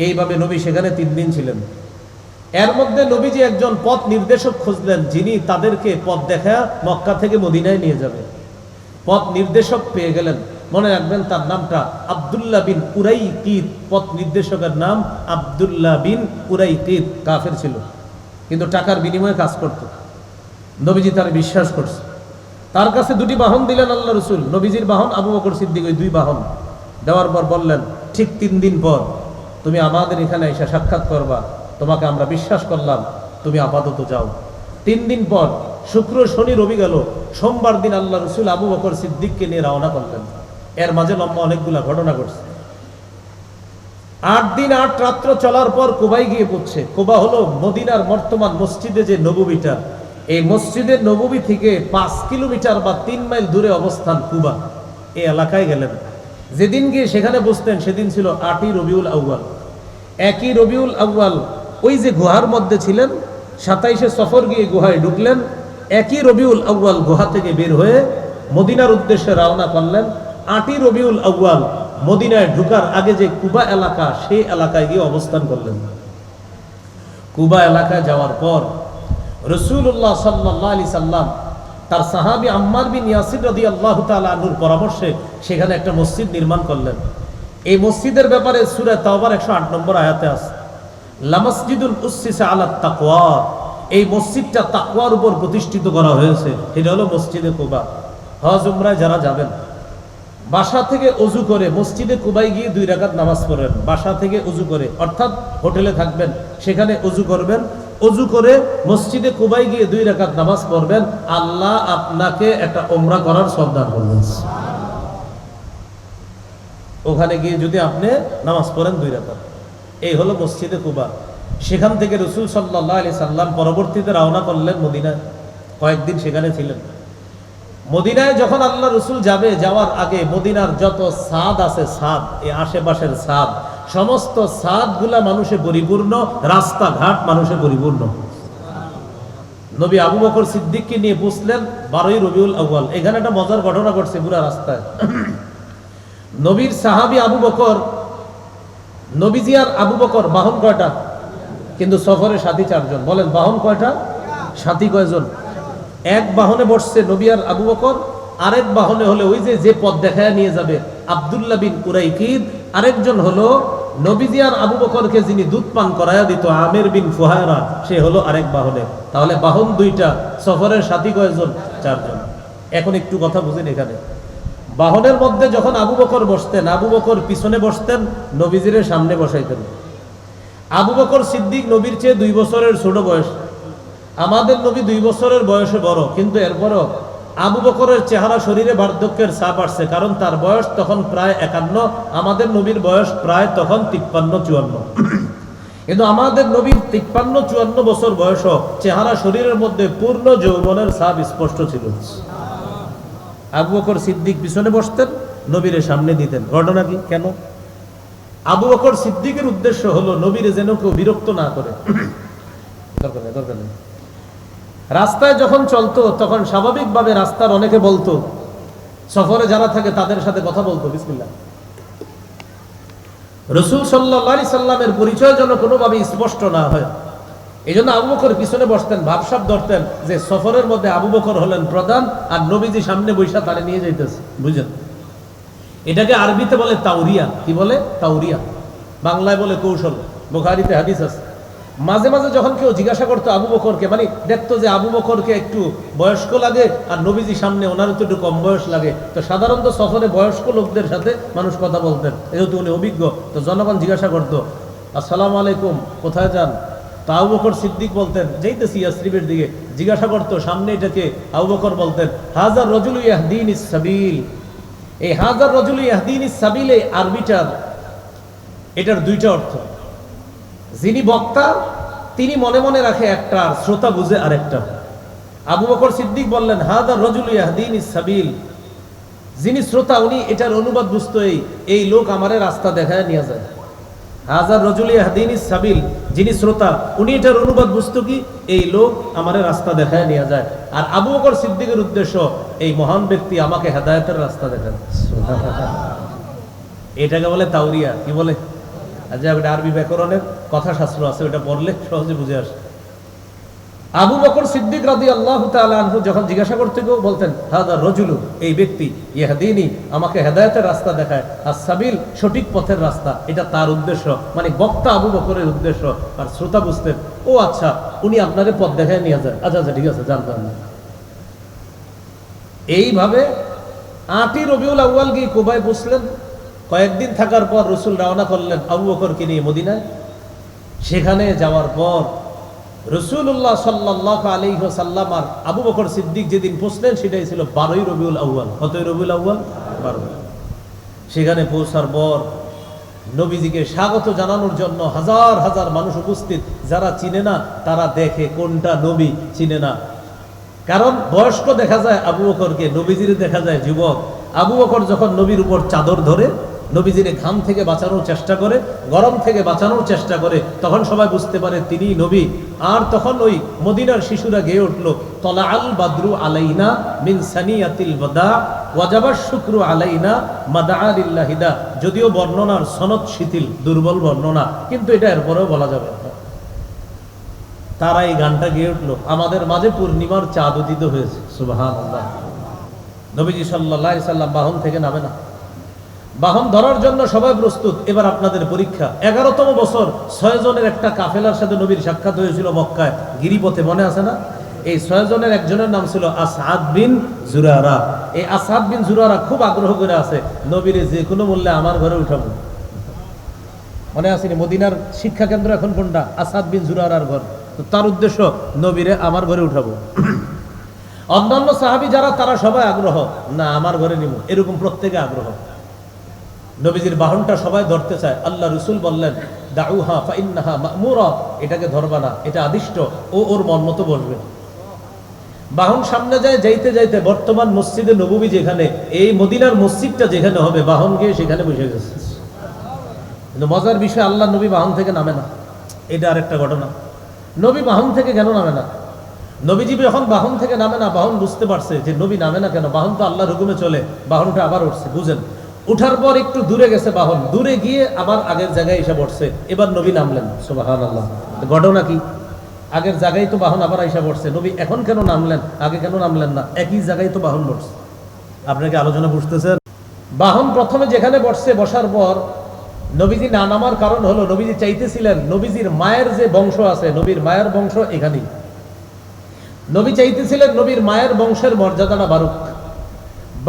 S1: এইভাবে নবী সেখানে 3 দিন ছিলেন। এর মধ্যে নবীজি একজন পথ নির্দেশক খুঁজলেন, যিনি তাদেরকে পথ দেখায়া মক্কা থেকে মদিনায় নিয়ে যাবে। পথ নির্দেশক পেয়ে গেলেন। মনে রাখবেন তার নামটা আব্দুল্লাহ বিন উরাইকিদ। পথ নির্দেশকের নাম আব্দুল্লাহ বিন উরাইকিদ। কাফের ছিল, কিন্তু টাকার বিনিময়ে কাজ করত। নবীজি তার বিশ্বাস করছে। তার কাছে 2টি বাহন দিলেন আল্লাহ রসুল। নবীজির বাহন, আবু বকর সিদ্দিক, ওই 2 বাহন দেওয়ার পর বললেন, ঠিক 3 দিন পর তুমি আমাদের এখানে এসে সাক্ষাৎ করবা, তোমাকে আমরা বিশ্বাস করলাম, তুমি আপাতত যাও। 3 দিন পর, শুক্র শনি রবি গেল, সোমবার দিন আল্লাহ রসুল আবু বকর সিদ্দিককে নিয়ে রওনা করলেন। এর মাঝে লম্বা অনেকগুলা ঘটনা ঘটছে। 8 দিন 8 রাত্র চলার পর কুবায় গিয়ে পৌঁছে। কুবা হলো মদিনার বর্তমান মসজিদে যে নববীটা, এই মসজিদে নববী থেকে 5 কিলোমিটার বা 3 মাইল দূরে অবস্থান কুবা। এই এলাকায় গেলেন। যেদিন গিয়ে সেখানে বসতেন সেদিন ছিল 8ই রবিউল আউয়াল। 1ই রবিউল আউয়াল ওই যে গুহার মধ্যে ছিলেন, 27শে সফর গিয়ে গুহায় ঢুকলেন। 1ই রবিউল আউয়াল গুহা থেকে বের হয়ে মদিনার উদ্দেশ্যে রওনা করলেন। 8ই রবিউল আউয়াল মদিনায় ঢুকার আগে যে কুবা এলাকা, সেই এলাকায় গিয়ে অবস্থান করলেন। কুবা এলাকায় যাওয়ার পর রাসূলুল্লাহ সাল্লাল্লাহু আলাইহি সাল্লাম তার সাহাবী আম্মার বিন ইয়াসির রাদিয়াল্লাহু তাআলা আনহুর পরামর্শে সেখানে একটা মসজিদ নির্মাণ করলেন। এই মসজিদের ব্যাপারে সূরা তাওবার 108 নম্বর আয়াতে আছে, লামাসজিদুল উসসিসা আলাত তাকওয়া, এই মসজিদটা তাকওয়ার উপর প্রতিষ্ঠিত করা হয়েছে। এটা হলো মসজিদে কুবা। হজ উমরায় যারা যাবেন, বাসা থেকে ওযু করে মসজিদে কুবায় গিয়ে 2 রাকাত নামাজ পড়বেন। বাসা থেকে ওযু করে, অর্থাৎ হোটেলে থাকবেন, সেখানে ওযু করবেন। ওযু করে মসজিদে কুবায় গিয়ে 2 রাকাত নামাজ পড়বেন। আল্লাহ আপনাকে একটা উমরা করার সওয়াব দান করবেন। ওখানে গিয়ে যদি আপনি নামাজ পড়েন 2 রাকাত, এই হলো মসজিদে কুবা। সেখান থেকে রাসূল সাল্লাল্লাহু আলাইহি সাল্লাম পরবর্তীতে রওনা করলেন মদিনায়। কয়েকদিন সেখানে ছিলেন। মদিনায় যখন আল্লাহ রসুল যাবে, যাওয়ার আগে মদিনার যত ছাদ আছে, ছাদ, এই আশেপাশের ছাদ, সমস্ত ছাদগুলা মানুষে পরিপূর্ণ, রাস্তাঘাট মানুষে পরিপূর্ণ। নবী আবু বকর সিদ্দিককে নিয়ে বুঝলেন 12ই রবিউল আউয়াল। এখানে একটা মজার ঘটনা ঘটছে পুরা রাস্তায়। নবীর সাহাবী আবু বকর, নবীজি আর আবু বকর বাহন কয়টা? কিন্তু সফরে সাথী 4 জন। বলেন বাহন কয়টা? সাথী কয়জন? 1 বাহনে বসছে নবী আর আবু বকর, আরেক বাহনে হলে ওই যে পথ দেখায় নিয়ে যাবে আব্দুল্লাহ বিন উরাইকিদ, আরেকজন হলো নবীজি আর আবু বকরকে যিনি দুধ পান করায়া দিত, আমির বিন ফুহায়রা, সে হলো আরেক বাহনে। তাহলে বাহন 2টা, সফরের সাথী কয়জন? 4 জন। এখন একটু কথা বুঝেন এখানে। বাহনের মধ্যে যখন আবু বকর বসতেন, আবু বকর পিছনে বসতেন, নবীজিরে সামনে বসাইতেন। আবু বকর সিদ্দিক নবীর চেয়ে 2 বছরের ছোট বয়স। আমাদের নবী 2 বছরের বয়সে বড়, কিন্তু এরপরও আবু বকরের চেহারা শরীরে বার্ধক্যের ছাপ আসছে, কারণ তার বয়স তখন প্রায় 51, আমাদের নবীর বয়স প্রায় তখন 53-54। কিন্তু আমাদের নবীর 53-54 বছর বয়স, চেহারা শরীরের মধ্যে পূর্ণ যৌবনের ছাপ স্পষ্ট ছিল। আবু বকর সিদ্দিক পিছনে বসতেন, নবীরে সামনে দিতেন। ঘটনা কি? কেন? আবু বকর সিদ্দিকের উদ্দেশ্য হলো নবীরে যেন কেউ বিরক্ত না করে। দরকার নেই। রাস্তায় যখন চলতো তখন স্বাভাবিকভাবে রাস্তার অনেকে বলতো, সফরে যারা থাকে তাদের সাথে কথা বলতো, বিসমিল্লাহ। রাসূল সাল্লাল্লাহু আলাইহি সাল্লামের পরিচয় যেন কোনোভাবে স্পষ্ট না হয়, এই জন্য আবু বকর পিছনে বসতেন, ভাবসাব ধরতেন যে সফরের মধ্যে আবু বকর হলেন প্রধান আর নবীজি সামনে বৈশা তারে নিয়ে যাইতেছে। বুঝেন? এটাকে আরবিতে বলে তাওরিয়া। কি বলে? তাওরিয়া। বাংলায় বলে কৌশল। বুখারীতে হাদিস আছে। মাঝে মাঝে যখন কেউ জিজ্ঞাসা করতো আবু বকরকে, মানে দেখতো যে আবু বকরকে একটু বয়স্ক লাগে আর নবীজি সামনে ওনার তো একটু কম বয়স লাগে, তো সাধারণত সফরে বয়স্ক লোকদের সাথে মানুষ কথা বলতেন, যেহেতু উনি অভিজ্ঞ। তো জনগণ জিজ্ঞাসা করতো, আসসালামু আলাইকুম, কোথায় যান? তো আবু বকর সিদ্দিক বলতেন, যাইতেছি ইয়াসরিবের দিকে। জিজ্ঞাসা করতো সামনে এটাকে, আবু বকর বলতেন, হাযার রাজুলু ইয়াহদিনিস সাবিল। এই হাযার রাজুলু ইয়াহদিনিস সাবিল এই আরবিটার, এটার দুইটা অর্থ। যিনি বক্তা তিনি মনে মনে রাখে একটা, আর শ্রোতা বুঝে আরেকটা। আবু বকর সিদ্দিক বললেন, হাযার রাজুলু ইয়াহদিনিস সাবিল। যিনি শ্রোতা উনি এটার অনুবাদ বুঝতো, এই লোক আমারে রাস্তা দেখায় নিয়ে যায়। হাযার রাজুলু ইয়াহদিনিস সাবিল, যিনি শ্রোতা উনি এটার অনুবাদ বুঝতো কি, এই লোক আমারে রাস্তা দেখায় নিয়ে যায়। আর আবু বকর সিদ্দিকের উদ্দেশ্য, এই মহান ব্যক্তি আমাকে হেদায়েতের রাস্তা দেখান। এটাকে বলে তাওরিয়া। কি বলে? আচ্ছা, ওটা আরবি ব্যাকরণের কথাশাস্ত্র আছে, ওটা পড়লে সহজে বুঝে আসে। আবু বকর সিদ্দিক রাদিয়াল্লাহু তাআলা আনহু যখন জিজ্ঞাসা করতে গো বলতেন, হাযার রাজুলু, এই ব্যক্তি, ইয়াহদিনি, আমাকে হেদায়েতের রাস্তা দেখায়, as-সাবিল, সঠিক পথের রাস্তা। এটা তার উদ্দেশ্য, মানে বক্তা আবু বকরের উদ্দেশ্য। আর শ্রোতা বুঝতেন, ও আচ্ছা, উনি আপনারে পথ দেখায় নিয়ে যায়। আচ্ছা আচ্ছা, ঠিক আছে, জানতাম না। এইভাবে 8ই রবিউল আউয়াল গিয়ে কুবায় বসলেন। কয়েকদিন থাকার পর রাসূল রওনা করলেন আবু বকরকে নিয়ে মদিনায়। সেখানে যাওয়ার পর রাসূলুল্লাহ সাল্লাল্লাহু আলাইহি ওয়াসাল্লাম আর আবু বকর সিদ্দিক যেদিন পৌঁছলেন সেটাই ছিল 12ই রবিউল আউয়াল। কতই রবিউল আউয়াল? 12। সেখানে পৌঁছার পর নবীজিকে স্বাগত জানানোর জন্য হাজার হাজার মানুষ উপস্থিত। যারা চিনে না তারা দেখে কোনটা নবী, চিনে না। কারণ বয়স্ক দেখা যায় আবু বকরকে, নবীজিরে দেখা যায় যুবক। আবু বকর যখন নবীর উপর চাদর ধরে নবীজিরে ঘাম থেকে বাঁচানোর চেষ্টা করে, গরম থেকে বাঁচানোর চেষ্টা করে, তখন সবাই বুঝতে পারে তিনিই নবী। আর তখন ওই মদিনার শিশুরা গেয়ে উঠল, তলাআল বাদরু আলাইনা মিন সানিয়াতিল ওয়াদা ওয়াজাবাশ শুকরু আলাইনা মাদাআ লিল্লাহিদা। যদিও বর্ণনার সনদ শিথিল, দুর্বল বর্ণনা, কিন্তু এটা এরপরেও বলা যাবে। তারা এই গানটা গেয়ে উঠলো, আমাদের মাঝে পূর্ণিমার চাঁদ উদিত হয়েছে। সুবহানাল্লাহ। নবীজি সাল্লাল্লাহু আলাইহি সাল্লাম বাহন থেকে নামে না। বাহন ধরার জন্য সবাই প্রস্তুত। এবার আপনাদের পরীক্ষা। 11তম বছর 6 জনের একটা কাফেলার সাথে নবীর সাক্ষাৎ হয়েছিল মক্কায়, গিরিপথে, মনে আছে না? এই 6 জনের একজনের নাম ছিল আসআদ বিন জুরারা। এই আসআদ বিন জুরারা খুব আগ্রহ করে আছে, নবীরে যে কোনো মূল্যে আমার ঘরে উঠাবো। মনে আসেনি? মদিনার শিক্ষা কেন্দ্র এখন কোনটা? আসআদ বিন জুরারার ঘর। তো তার উদ্দেশ্য, নবীরে আমার ঘরে উঠাবো। অন্যান্য সাহাবী যারা, তারা সবাই আগ্রহ, না আমার ঘরে নিব, এরকম প্রত্যেকে আগ্রহ। নবীজির বাহনটা সবাই ধরতে চায়। আল্লাহ রাসূল বললেন, দাউহা ফাইন্নাহা মা'মুরা, এটাকে ধরবা না, এটা আদিষ্ট, ওর মন মতো বসবে। বাহন সামনে যায়, যাইতে যাইতে বর্তমান মসজিদে নববী যেখানে, এই মদিনার মসজিদটা যেখানে হবে, বাহন গিয়ে সেখানে বসে গেছে। কিন্তু মজার বিষয়, আল্লাহ নবী বাহন থেকে নামে না। এটা আরেকটা ঘটনা। নবী বাহন থেকে কেন নামে না? নবীজি যখন বাহন থেকে নামে না, বাহন বুঝতে পারছে যে নবী নামে না কেন, বাহন তো আল্লাহর হুকুমে চলে। বাহনটা আবার উঠছে, বুঝেন? উঠার পর একটু দূরে গেছে বাহন, দূরে গিয়ে আবার আগের জায়গায় এসে পড়ছে। এবার নবী নামলেন। সুবহানাল্লাহ। ঘটনা কি? আগের জায়গায় তো বাহন আবার এসে পড়ছে, নবী এখন কেন নামলেন, আগে কেন নামলেন না? একই জায়গায় তো বাহন বসছে। আপনাকে আলোচনা বুঝতেছেন? বাহন প্রথমে যেখানে বসছে, বসার পর নবীজি না নামার কারণ হলো, নবীজি চাইতেছিলেন নবীজির মায়ের যে বংশ আছে, নবীর মায়ের বংশ এখানেই। নবী চাইতেছিলেন নবীর মায়ের বংশের মর্যাদাটা বাড়ুক।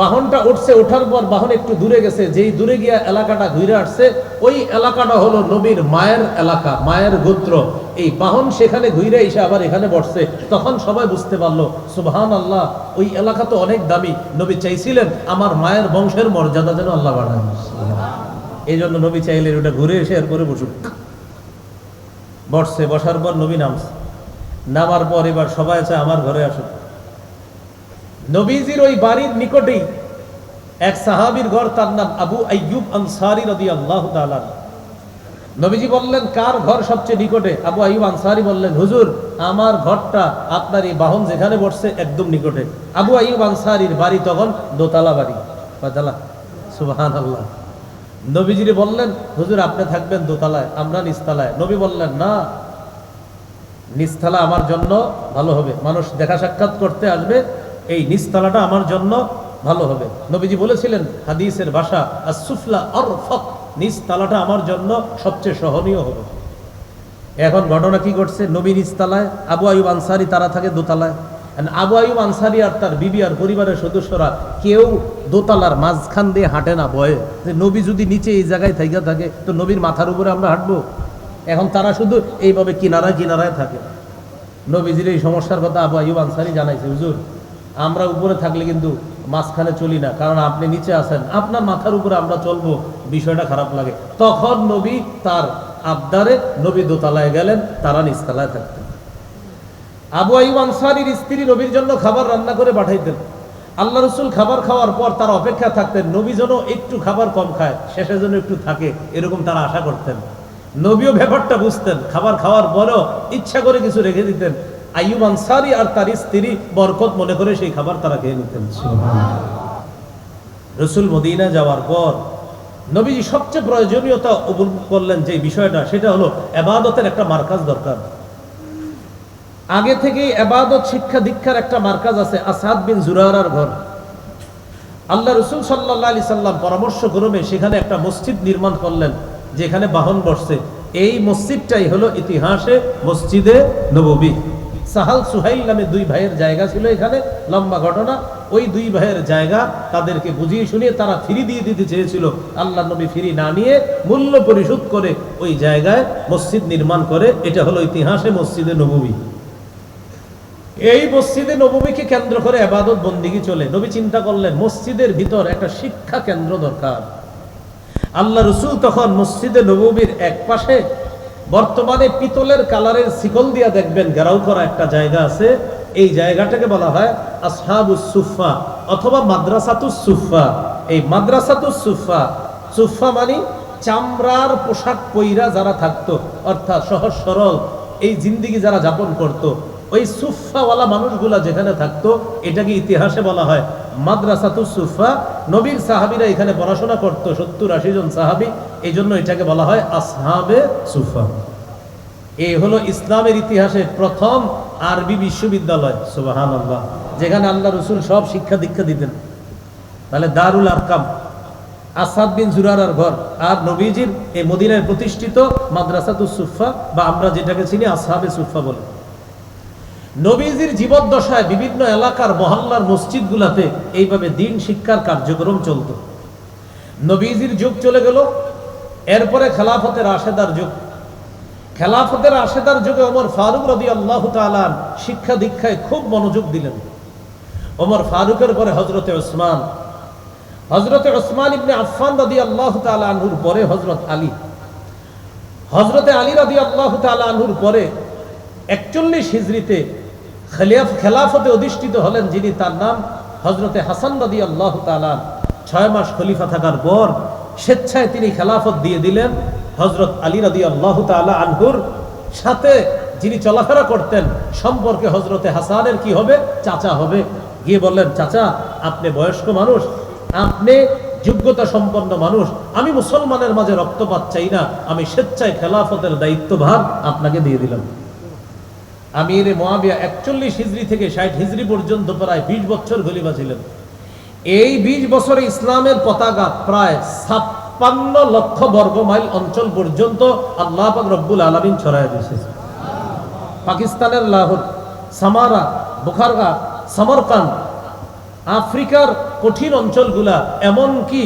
S1: বাহনটা উঠছে, ওঠার পর বাহন একটু দূরে গেছে, যেই দূরে গিয়া এলাকাটা ঘুরে আসছে, ওই এলাকাটা হলো নবীর মায়ের এলাকা, মায়ের গোত্র। এই বাহন সেখানে ঘুরে এসে আবার এখানে বসছে, তখন সবাই বুঝতে পারলো সুবহানাল্লাহ, ওই এলাকা তো অনেক দামি। নবী চাইছিলেন আমার মায়ের বংশের মর্যাদা যেন আল্লাহ বাড়ায়, এই জন্য নবী চাইলেন ওটা ঘুরে এসে এরপরে বসুক। বসছে, বসার পর নবী নামছে, নামার পর এবার সবাই আছে আমার ঘরে আসুক। নবীজির ওই বাড়ির নিকটেই এক সাহাবীর ঘর, তার নাম আবু আইয়ুব আনসারী রাদিয়াল্লাহু তাআলা। নবীজি বললেন কার ঘর সবচেয়ে নিকটে? আবু আইয়ুব আনসারী বললেন হুজুর আমার ঘরটা আপনার এই বাহন যেখানে বসছে একদম নিকটে। আবু আইয়ুব আনসারীর বাড়ি তখন দোতলা বাড়ি, কয়তলা? সুবহানাল্লাহ। নবীজিরে বললেন হুজুর আপনি থাকবেন দোতলায়, আমরা নিচতলায়। নবী বললেন না, নিচতলা আমার জন্য ভালো হবে, মানুষ দেখা সাক্ষাৎ করতে আসবে, এই নিচতলাটা আমার জন্য ভালো হবে। নবীজি বলেছিলেন হাদিসের ভাষা আসুফলা আরফাক, নিচতলাটা আমার জন্য সবচেয়ে সহনীয় হবে। এখন ঘটনা কি ঘটছে? নবী নিচতলায়, আবু আইয়ুব আনসারী তারা থাকে দোতলায়। আবু আইয়ুব আনসারী আর তার বিবি আর পরিবারের সদস্যরা কেউ দোতলার মাঝখান দিয়ে হাঁটে না, ভয়ে যে নবী যদি নিচে এই জায়গায় থাইকা থাকে তো নবীর মাথার উপরে আমরা হাঁটবো। এখন তারা শুধু এইভাবে কিনারায় কিনারায় থাকে। নবীজির এই সমস্যার কথা আবু আইয়ুব আনসারী জানাইছে, হুজুর আমরা উপরে থাকলে কিন্তু মাঝখানে চলি না, কারণ আপনি নিচে আছেন, আপনার মাথার উপরে আমরা চলবো, বিষয়টা খারাপ লাগে। তখন নবী তার আবদারে নবী দোতলায় গেলেন, তারা নিচতলায় থাকতেন। আবু আইয়ুব আনসারীর স্ত্রী নবীর জন্য খাবার রান্না করে পাঠাইতেন। আল্লাহ রসুল খাবার খাওয়ার পর তারা অপেক্ষা থাকতেন নবী যেন একটু খাবার কম খায়, শেষে যেন একটু থাকে, এরকম তারা আশা করতেন। নবীও ব্যাপারটা বুঝতেন, খাবার খাওয়ার পরেও ইচ্ছা করে কিছু রেখে দিতেন। আইয়ুব আনসারী আর তার স্ত্রী বরকত মনে করে সেই খাবার তারা খেয়ে নিতেন। রসুল মদিনা যাওয়ার পর নবীজি সবচেয়ে প্রয়োজনীয়তা অবলম্বন করলেন যে বিষয়টা, সেটা হলো ইবাদতের একটা মার্কাজ দরকার। আগে থেকেই ইবাদত শিক্ষা দীক্ষার একটা মার্কাজ আছে, আসাদ বিন জুরারার ঘর। আল্লাহ রসুল সাল্লাল্লাহু আলাইহি সাল্লাম পরামর্শ ক্রমে সেখানে একটা মসজিদ নির্মাণ করলেন, যেখানে বাহন বসছে। এই মসজিদটাই হলো ইতিহাসে মসজিদে নববী। সাহাল সুহাইল নামে দুই ভাইয়ের জায়গা ছিল এখানে, লম্বা ঘটনা। ওই দুই ভাইয়ের জায়গা তাদেরকে বুঝিয়ে শুনিয়ে তারা ফ্রি দিয়ে দিতে চেয়েছিল। আল্লাহ নবী ফ্রি না নিয়ে মূল্য পরিশোধ করে ওই জায়গায় মসজিদ নির্মাণ করে। এটা হলো ইতিহাসে মসজিদে নববী। এই মসজিদে নববীকে কেন্দ্র করে ইবাদত বন্দেগী চলে। নবী চিন্তা করলেন মসজিদের ভিতর একটা শিক্ষা কেন্দ্র দরকার। আল্লাহ রসুল তখন মসজিদে নববীর এক পাশে বর্তমানে পিতলের কালারের শিকল দিয়া দেখবেন ঘেরাও করা একটা জায়গা আছে। এই জায়গাটাকে বলা হয় আসহাবুস সুফা অথবা মাদ্রাসাতুস সুফা। এই মাদ্রাসাতুস সুফা, সুফা মানে চামড়ার পোশাক পইরা যারা থাকতো, অর্থাৎ সহজ সরল এই জিন্দিগি যারা যাপন করত, ওই সুফাওয়ালা মানুষগুলা যেখানে থাকতো, এটাকে ইতিহাসে বলা হয় মাদ্রাসাতুস সুফা। নবীর সাহাবীরা এখানে পড়াশোনা করতো, 70-80 জন সাহাবী, এই জন্য এটাকে বলা হয় আসহাবে সুফা। এই হলো ইসলামের ইতিহাসে প্রথম আরবি বিশ্ববিদ্যালয়, সুবহানাল্লাহ, যেখানে আল্লাহ রসুল সব শিক্ষা দীক্ষা দিতেন। তাহলে দারুল আরকাম, আসাদ বিন জুরারার ঘর, আর নবীজির এই মদিনায় প্রতিষ্ঠিত মাদ্রাসাতুস সুফা, বা আমরা যেটাকে চিনি আসহাবে সুফা বলে। নবীজির জীবদ্দশায় বিভিন্ন এলাকার মহল্লার মসজিদগুলাতে এইভাবে দিন শিক্ষার কার্যক্রম চলত। নবীজির যুগ চলে গেল, এরপরে খেলাফতের রাশেদার যুগ। খেলাফতের রাশেদার যুগে ওমর ফারুক রাদিয়াল্লাহু তাআলা শিক্ষা দীক্ষায় খুব মনোযোগ দিলেন। ওমর ফারুকের পরে হযরতে ওসমান, হযরতে ওসমান ইবনে আফফান রাদিয়াল্লাহু তাআলা আনহুর পরে হযরত আলী, হযরতে আলী রাদিয়াল্লাহু তাআলা আনহুর পরে 41 হিজরিতে খেলাফতে অধিষ্ঠিত হলেন যিনি, তার নাম হযরতে হাসান রাদিয়াল্লাহু তাআলা। 6 মাস খলিফা থাকার পর স্বেচ্ছায় তিনি খেলাফত দিয়ে দিলেন হযরত আলী রাদিয়াল্লাহু তাআলা আনহুর সাথে। যিনি চলাফেরা করতেন সম্পর্কে হযরতে হাসানের কি হবে? চাচা হবে। গিয়ে বললেন, চাচা আপনি বয়স্ক মানুষ, আপনি যোগ্যতা সম্পন্ন মানুষ, আমি মুসলমানের মাঝে রক্তপাত চাই না, আমি স্বেচ্ছায় খেলাফতের দায়িত্বভার আপনাকে দিয়ে দিলাম। আমির মুয়াবিয়া 41 হিজরি থেকে 60 হিজরি পর্যন্ত প্রায় 20 বছর খলিফা ছিলেন। এই 20 বছরে ইসলামের পতাকা প্রায় 56 লক্ষ বর্গ মাইল অঞ্চল পর্যন্ত আল্লাহ পাক রব্বুল আলামিন ছড়ায় দিয়েছে। পাকিস্তানের লাহোর, সামারা, বুখারা, সমরকান্দ, আফ্রিকার কঠিন অঞ্চলগুলা, এমনকি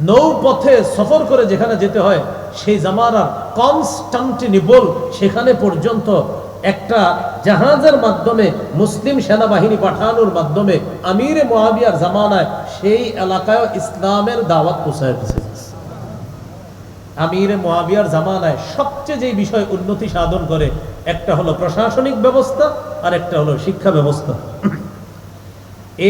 S1: নৌপথে সফর করে যেখানে যেতে হয় সেই জামানার কনস্টান্টিনোপল সেখানে পর্যন্ত একটা জাহাজের মাধ্যমে মুসলিম সেনাবাহিনী পাঠানোর মাধ্যমে আমিরে মুআবিয়ার জামানায় সেই এলাকায় ইসলামের দাওয়াত পৌঁছায় দিয়েছে। আমিরে মুআবিয়ার জামানায় সবচেয়ে যে বিষয় উন্নতি সাধন করে একটা হলো প্রশাসনিক ব্যবস্থা আর একটা হলো শিক্ষা ব্যবস্থা।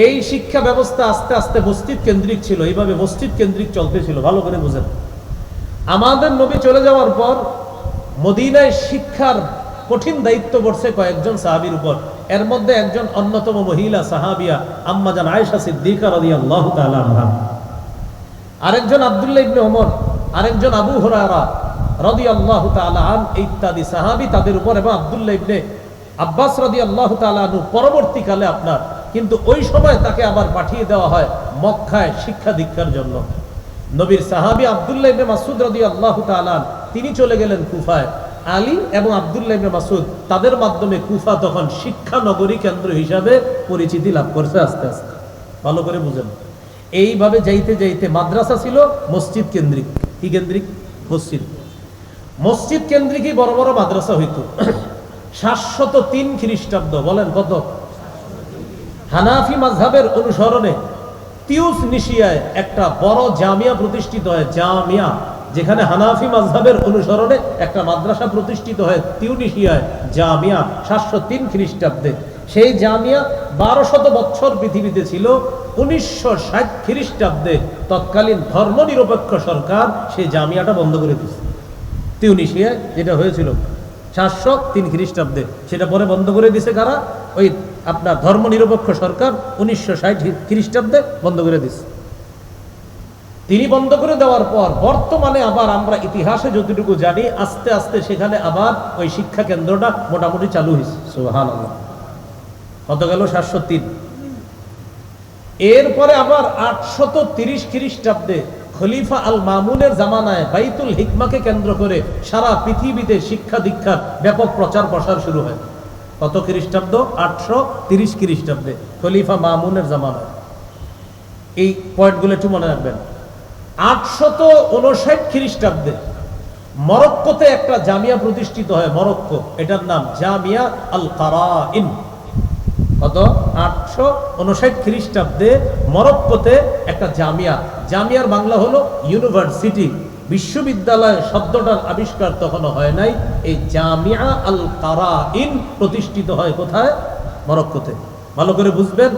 S1: এই শিক্ষা ব্যবস্থা আস্তে আস্তে মসজিদ কেন্দ্রিক ছিল, এইভাবে মসজিদ কেন্দ্রিক চলতেছিল। ভালো করে বুঝেন, আমাদের নবী চলে যাওয়ার পর মদিনায় শিক্ষার কঠিন দায়িত্ব পড়ছে কয়েকজন সাহাবীর উপর। এর মধ্যে একজন অন্যতম মহিলা সাহাবিয়া আম্মা জান আয়েশা সিদ্দিকা রাদিয়াল্লাহু তাআলা আনহা, আরেকজন আব্দুল্লাহ ইবনে ওমর, আরেকজন আবু হুরায়রা রাদিয়াল্লাহু তাআলা আন ইত্যাদি সাহাবী তাদের উপর, এবং আব্দুল্লাহ ইবনে আব্বাস রাদিয়াল্লাহু তাআলা আনহু পরবর্তীকালে আপনার, কিন্তু ওই সময় তাকে আবার পাঠিয়ে দেওয়া হয় মক্কায় শিক্ষা দীক্ষার জন্য। নবীর সাহাবী আব্দুল্লাহ ইবনে মাসউদ রাদিয়াল্লাহু তাআলা তিনি চলে গেলেন কুফায়। আলী এবং আব্দুল্লাহ ইবনে মাসউদ তাদের মাধ্যমে কুফা তখন শিক্ষা নগরী কেন্দ্র হিসাবে পরিচিতি লাভ করছে আস্তে আস্তে। ভালো করে বুঝেন, এইভাবে যাইতে যাইতে মাদ্রাসা ছিল মসজিদ কেন্দ্রিক। কি কেন্দ্রিক? মসজিদ। মসজিদ কেন্দ্রিকই বড় বড় মাদ্রাসা হইতো। 703 খ্রিস্টাব্দ, বলেন কত? হানাফি মাযহাবের অনুসরণে তিউনিসিয়ায় একটা বড় জামিয়া প্রতিষ্ঠিত হয়। জামিয়া, যেখানে হানাফি মাযহাবের অনুসরণে একটা মাদ্রাসা প্রতিষ্ঠিত হয় তিউনিসিয়ায়, জামিয়া 703 খ্রিস্টাব্দে। সেই জামিয়া 1200 বছর পৃথিবীতে ছিল। 1960 খ্রিস্টাব্দে তৎকালীন ধর্মনিরপেক্ষ সরকার সেই জামিয়াটা বন্ধ করে দিয়েছে। তিউনিসিয়ায় যেটা হয়েছিল 703 খ্রিস্টাব্দে, সেটা পরে বন্ধ করে দিয়েছে কারা? ওই আপনার ধর্মনিরপেক্ষ সরকার 1960 খ্রিস্টাব্দে বন্ধ করে দিয়েছে। তিনি বন্ধ করে দেওয়ার পর বর্তমানে আবার আমরা ইতিহাসে যতটুকু জানি, আস্তে আস্তে সেখানে আবার ওই শিক্ষা কেন্দ্রটা মোটামুটি চালু হয়েছে। সুবহানাল্লাহ। কত গেল? 703। এরপরে আবার 830 খ্রিস্টাব্দে খলিফা আল মামুনের জামানায় বাইতুল হিকমাকে কেন্দ্র করে সারা পৃথিবীতে শিক্ষা দীক্ষার ব্যাপক প্রচার প্রসার শুরু হয়। কত খ্রিস্টাব্দ? 830 খ্রিস্টাব্দে খলিফা মামুনের জামানায়। এই পয়েন্টগুলো একটু মনে রাখবেন। 859 খ্রিস্টাব্দে মরক্কোতে একটা জামিয়া প্রতিষ্ঠিত হয়। মরক্কো, এটার নাম জামিয়া আল কারাইন। কত? 859 খ্রিস্টাব্দে মরক্কোতে একটা জামিয়া, জামিয়ার বাংলা হলো ইউনিভার্সিটি, বিশ্ববিদ্যালয় শব্দটার আবিষ্কার তখনো হয় নাই। এই জামিয়া আল কারাইন প্রতিষ্ঠিত হয় কোথায়? মরক্কোতে। ভালো করে বুঝবেন,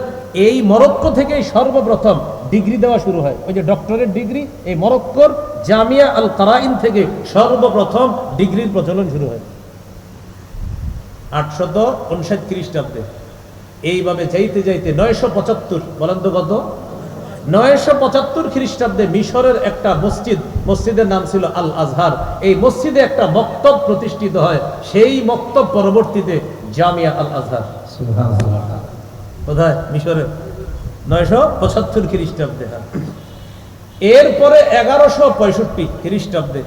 S1: এই মরক্কো থেকেই সর্বপ্রথম ডিগ্রি দেওয়া শুরু হয়। ওই যে ডক্টরেট ডিগ্রি, এই মরক্কোর জামিয়া আল কারাইন থেকে সর্বপ্রথম ডিগ্রির প্রচলন শুরু হয় 859 খ্রিস্টাব্দে। এইভাবে যাইতে যাইতে 975, বলেন তো কত? 975 খ্রিস্টাব্দে মিশরের একটা মসজিদ, মসজিদের নাম ছিল আল আজহার। এই মসজিদে একটা মক্তব প্রতিষ্ঠিত হয়। সেই মক্তব পরবর্তীতে জামিয়া আল আজহার। কোথায়? মিশরে 975 খ্রিস্টাব্দে। এরপরে 1165 খ্রিস্টাব্দে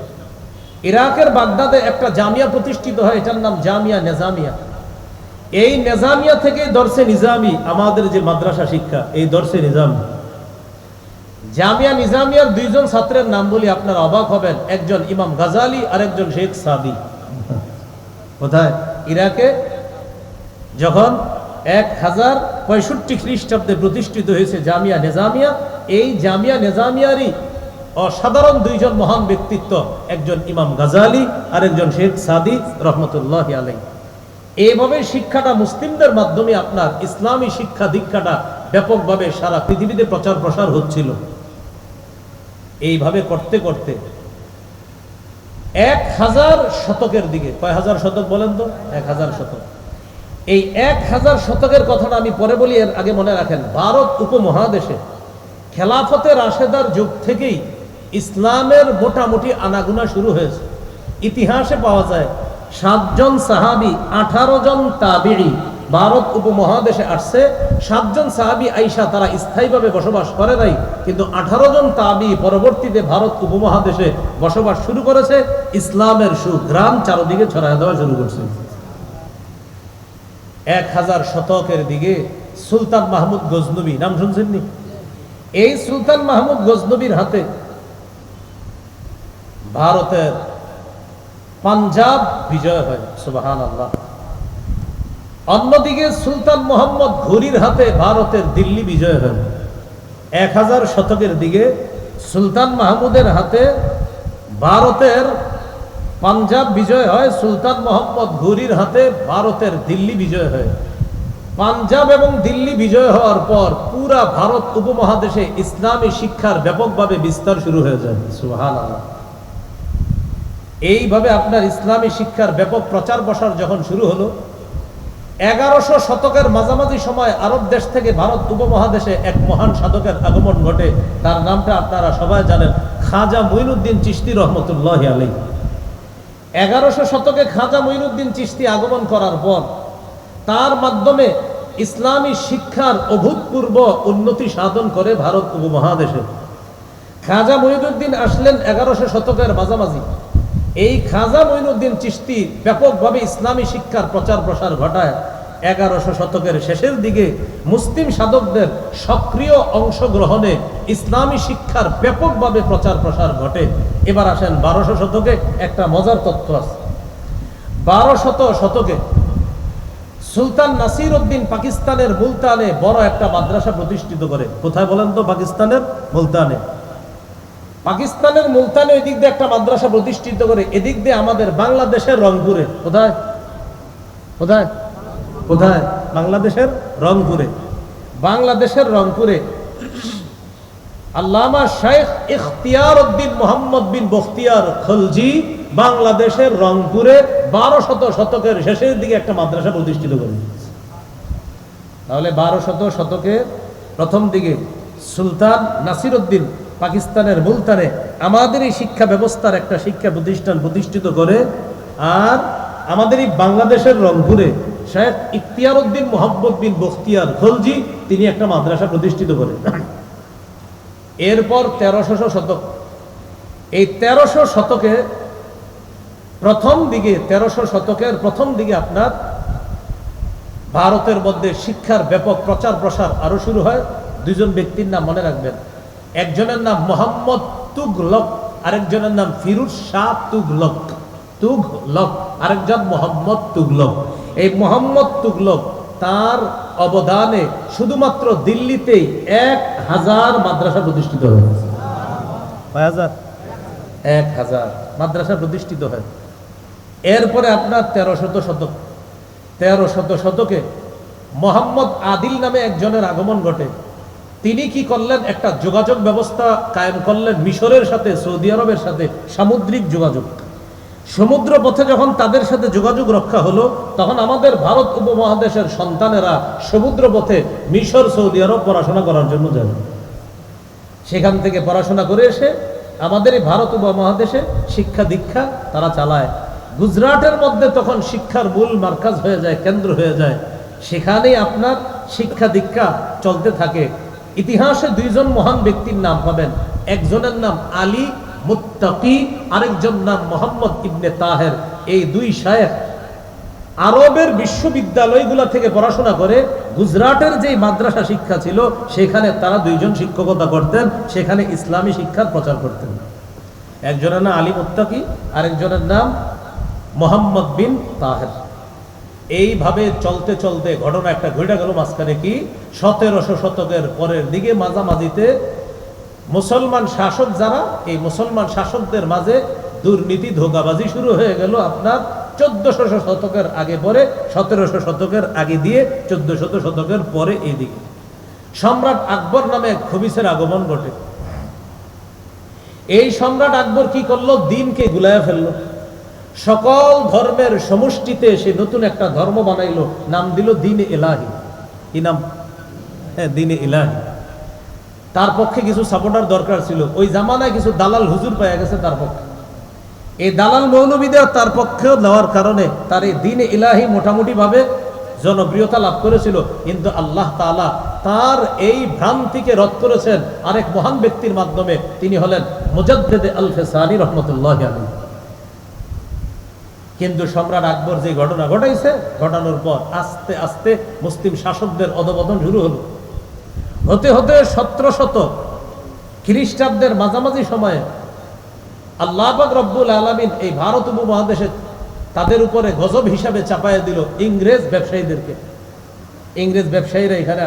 S1: ইরাকের বাগদাদে একটা জামিয়া প্রতিষ্ঠিত হয়, এটার নাম জামিয়া নেজামিয়া। এই নেজামিয়া থেকে দর্শে নিজামি, আমাদের যে মাদ্রাসা শিক্ষা, এই দর্শে নিজামি। জামিয়া নিজামিয়ার দুইজন ছাত্রের নাম বলি, আপনারা অবাক হবেন। একজন ইমাম গাজালি আর একজন শেখ সাদি। কোথায়? ইরাকে। যখন 1065 খ্রিস্টাব্দে প্রতিষ্ঠিত হয়েছে জামিয়া নেজামিয়া, এই জামিয়া নেজামিয়ারই অসাধারণ দুইজন মহান ব্যক্তিত্ব, একজন ইমাম গাজালি আর একজন শেখ সাদি রহমতুল্লাহ আলাইহি। এইভাবে শিক্ষাটা মুসলিমদের মাধ্যমে আপনার ইসলামী শিক্ষা দীক্ষাটা ব্যাপকভাবে সারা পৃথিবীতে প্রচার প্রসার হচ্ছিল। এইভাবে করতে করতে 1000 শতকের দিকে, কয় হাজার শতক বলেন তো? 1000 শতক। এই 1000 শতকের কথাটা আমি পরে বলি, এর আগে মনে রাখেন, ভারত উপমহাদেশে খেলাফতে রাশেদার যুগ থেকেই ইসলামের মোটামুটি আনাগুনা শুরু হয়েছে। ইতিহাসে পাওয়া যায় 7 জন সাহাবী, 18 জন তাবিঈ ভারত উপমহাদেশে আসছে। 7 জন সাহাবী আইসা তারা স্থায়ীভাবে বসবাস করে নাই, কিন্তু 18 জন তাবিঈ পরবর্তীতে ভারত উপমহাদেশে বসবাস শুরু করেছে। ইসলামের সুঘ্রাণ চারদিকে ছড়ায় দেওয়া শুরু করছে। 1000 শতকের দিকে সুলতান মাহমুদ গজনবী, নাম শুনছেন নি? এই সুলতান মাহমুদ গজনবীর হাতে ভারতের পাঞ্জাব বিজয় হয়, সুবহানাল্লাহ। অন্যদিকে সুলতান মোহাম্মদ ঘুরির হাতে ভারতের দিল্লি বিজয় হয়। 1000 শতকের দিকে সুলতান মাহমুদের হাতে ভারতের পাঞ্জাব বিজয় হয়, সুলতান মোহাম্মদ ঘুরির হাতে ভারতের দিল্লি বিজয় হয়। পাঞ্জাব এবং দিল্লি বিজয় হওয়ার পর পুরা ভারত উপমহাদেশে ইসলামী শিক্ষার ব্যাপকভাবে বিস্তার শুরু হয়ে যায়, সুবহানাল্লাহ। এইভাবে আপনার ইসলামী শিক্ষার ব্যাপক প্রচার প্রসার যখন শুরু হলো, 1100 শতকের মাঝামাঝি সময় আরব দেশ থেকে ভারত উপমহাদেশে এক মহান সাধকের আগমন ঘটে। তার নামটা আপনারা সবাই জানেন, খাজা মুঈনুদ্দিন চিশতি রহমতুল্লাহি আলাইহি। 1100 শতকে খাজা মুঈনুদ্দিন চিশতি আগমন করার পর তার মাধ্যমে ইসলামী শিক্ষার অভূতপূর্ব উন্নতি সাধন করে ভারত উপমহাদেশে। খাজা মুঈনুদ্দিন আসলেন 1100 শতকের মাঝামাঝি। এই খাজা মুঈনুদ্দিন চিশতি ব্যাপকভাবে ইসলামী শিক্ষার প্রচার প্রসার ঘটায়। 1100 শতকের শেষের দিকে মুসলিম সাধকদের সক্রিয় অংশগ্রহণে ইসলামী শিক্ষার ব্যাপকভাবে প্রচার প্রসার ঘটে। এবার আসেন 1200 শতকে। একটা মজার তথ্য আছে। 1200 শতকে সুলতান নাসির উদ্দিন পাকিস্তানের মুলতানে বড় একটা মাদ্রাসা প্রতিষ্ঠিত করে। কোথায় বলেন তো? পাকিস্তানের মুলতানে। পাকিস্তানের মুলতানে এদিক দিয়ে একটা মাদ্রাসা প্রতিষ্ঠিত করে, এদিক দিয়ে আমাদের বাংলাদেশের রংপুরে। কোথায় কোথায় কোথায়? বাংলাদেশের রংপুরে। বাংলাদেশের রংপুরে আল্লামা শাইখ ইখতিয়ার উদ্দিন মোহাম্মদ বিন বখতিয়ার খলজি বাংলাদেশের রংপুরে 1200 শতকের শেষের দিকে একটা মাদ্রাসা প্রতিষ্ঠিত করে। তাহলে 1200 শতকের প্রথম দিকে সুলতান নাসির উদ্দিন পাকিস্তানের মুলতানে আমাদের এই শিক্ষা ব্যবস্থার একটা শিক্ষা প্রতিষ্ঠান প্রতিষ্ঠিত করে। আর আমাদের এই বাংলাদেশের রংপুরে শেখ ইখতিয়ার উদ্দিন মোহাম্মদ বিন বখতিয়ার খলজি তিনি একটা মাদ্রাসা প্রতিষ্ঠিত করেন। এরপর 1300 শতক। এই 1300 শতকে প্রথম দিকে 1300 শতকের প্রথম দিকে আপনার ভারতের মধ্যে শিক্ষার ব্যাপক প্রচার প্রসার আরো শুরু হয়। দুইজন ব্যক্তির নাম মনে রাখবেন। একজনের নাম মোহাম্মদ তুগলক, আরেকজনের নাম ফিরোজ শাহ তুগলক। তুগলক আরেকজন মোহাম্মদ তুগলক। এই মোহাম্মদ তুগলক তার অবদানে শুধুমাত্র দিল্লিতেই 1000 মাদ্রাসা প্রতিষ্ঠিত হয়েছে। 1000 মাদ্রাসা প্রতিষ্ঠিত হয়। এরপরে আপনার 1300 শতক। 1300 শতকে মোহাম্মদ আদিল নামে একজনের আগমন ঘটে। তিনি কি করলেন? একটা যোগাযোগ ব্যবস্থা কায়েম করলেন মিশরের সাথে, সৌদি আরবের সাথে সামুদ্রিক যোগাযোগ। সমুদ্র পথে যখন তাদের সাথে যোগাযোগ রক্ষা হলো, তখন আমাদের ভারত উপমহাদেশের সন্তানেরা সমুদ্র পথে মিশর, সৌদি আরব পড়াশোনা করার জন্য যায়। সেখান থেকে পড়াশোনা করে এসে আমাদের এই ভারত উপমহাদেশে শিক্ষা দীক্ষা তারা চালায়। গুজরাটের মধ্যে তখন শিক্ষার মূল মার্কাজ হয়ে যায়, কেন্দ্র হয়ে যায়। সেখানেই আপনার শিক্ষা দীক্ষা চলতে থাকে। ইতিহাসে দুইজন মহান ব্যক্তির নাম পাবেন। একজনের নাম আলী মুত্তাকি, আরেকজন নাম মোহাম্মদ ইবনে তাহের। এই দুই শায়েখ আরবের বিশ্ববিদ্যালয়গুলো থেকে পড়াশোনা করে গুজরাটের যে মাদ্রাসা শিক্ষা ছিল সেখানে তারা দুইজন শিক্ষকতা করতেন, সেখানে ইসলামী শিক্ষার প্রচার করতেন। একজনের নাম আলী মুত্তাকি, আরেকজনের নাম মোহাম্মদ বিন তাহের। এইভাবে চলতে চলতে ঘটনা একটা ঘটে গেল মাঝখানে কি 1700 শতকের পরের দিকে মাঝামাঝিতে মুসলমান শাসক যারা, এই মুসলমান শাসকদের মাঝে দুর্নীতি ধোঁকাবাজি শুরু হয়ে গেল আপনার 1400 শতকের আগে পরে, 1700 শতকের আগে দিয়ে 1400 শতকের পরে এইদিকে সম্রাট আকবর নামে এক খবিসের আগমন ঘটে। এই সম্রাট আকবর কি করলো? দিনকে গুলায়া ফেললো। সকল ধর্মের সমষ্টিতে সে নতুন একটা ধর্ম বানাইলো, নাম দিল দ্বীন ইলাহি। কি নাম? হ্যাঁ, দ্বীন ইলাহি। তার পক্ষে কিছু সাপোর্টার দরকার ছিল। ওই জামানায় কিছু দালাল হুজুর পাওয়া গেছে তার পক্ষে। এই দালাল মৌলবীদের তার পক্ষেও দেওয়ার কারণে তার এই দ্বীন ইলাহি মোটামুটি ভাবে জনপ্রিয়তা লাভ করেছিল। কিন্তু আল্লাহ তাআলা তার এই ভ্রান্তিকে রদ করেছেন আরেক মহান ব্যক্তির মাধ্যমে। তিনি হলেন মুজাদ্দিদে আল ফিসানি রাহমাতুল্লাহি আলাইহি। কিন্তু সম্রাট আকবর যে ঘটনা ঘটাইছে, ঘটানোর পর আস্তে আস্তে মুসলিম শাসকদের অধঃপতন শুরু হলো। হতে হতে 1700 খ্রিস্টাব্দের মাঝামাঝি সময়ে আল্লাহ পাক রব্বুল আলামিন এই ভারত উপমহাদেশে তাদের উপরে গজব হিসাবে চাপায় দিল ইংরেজ ব্যবসায়ীদেরকে। ইংরেজ ব্যবসায়ীরা এখানে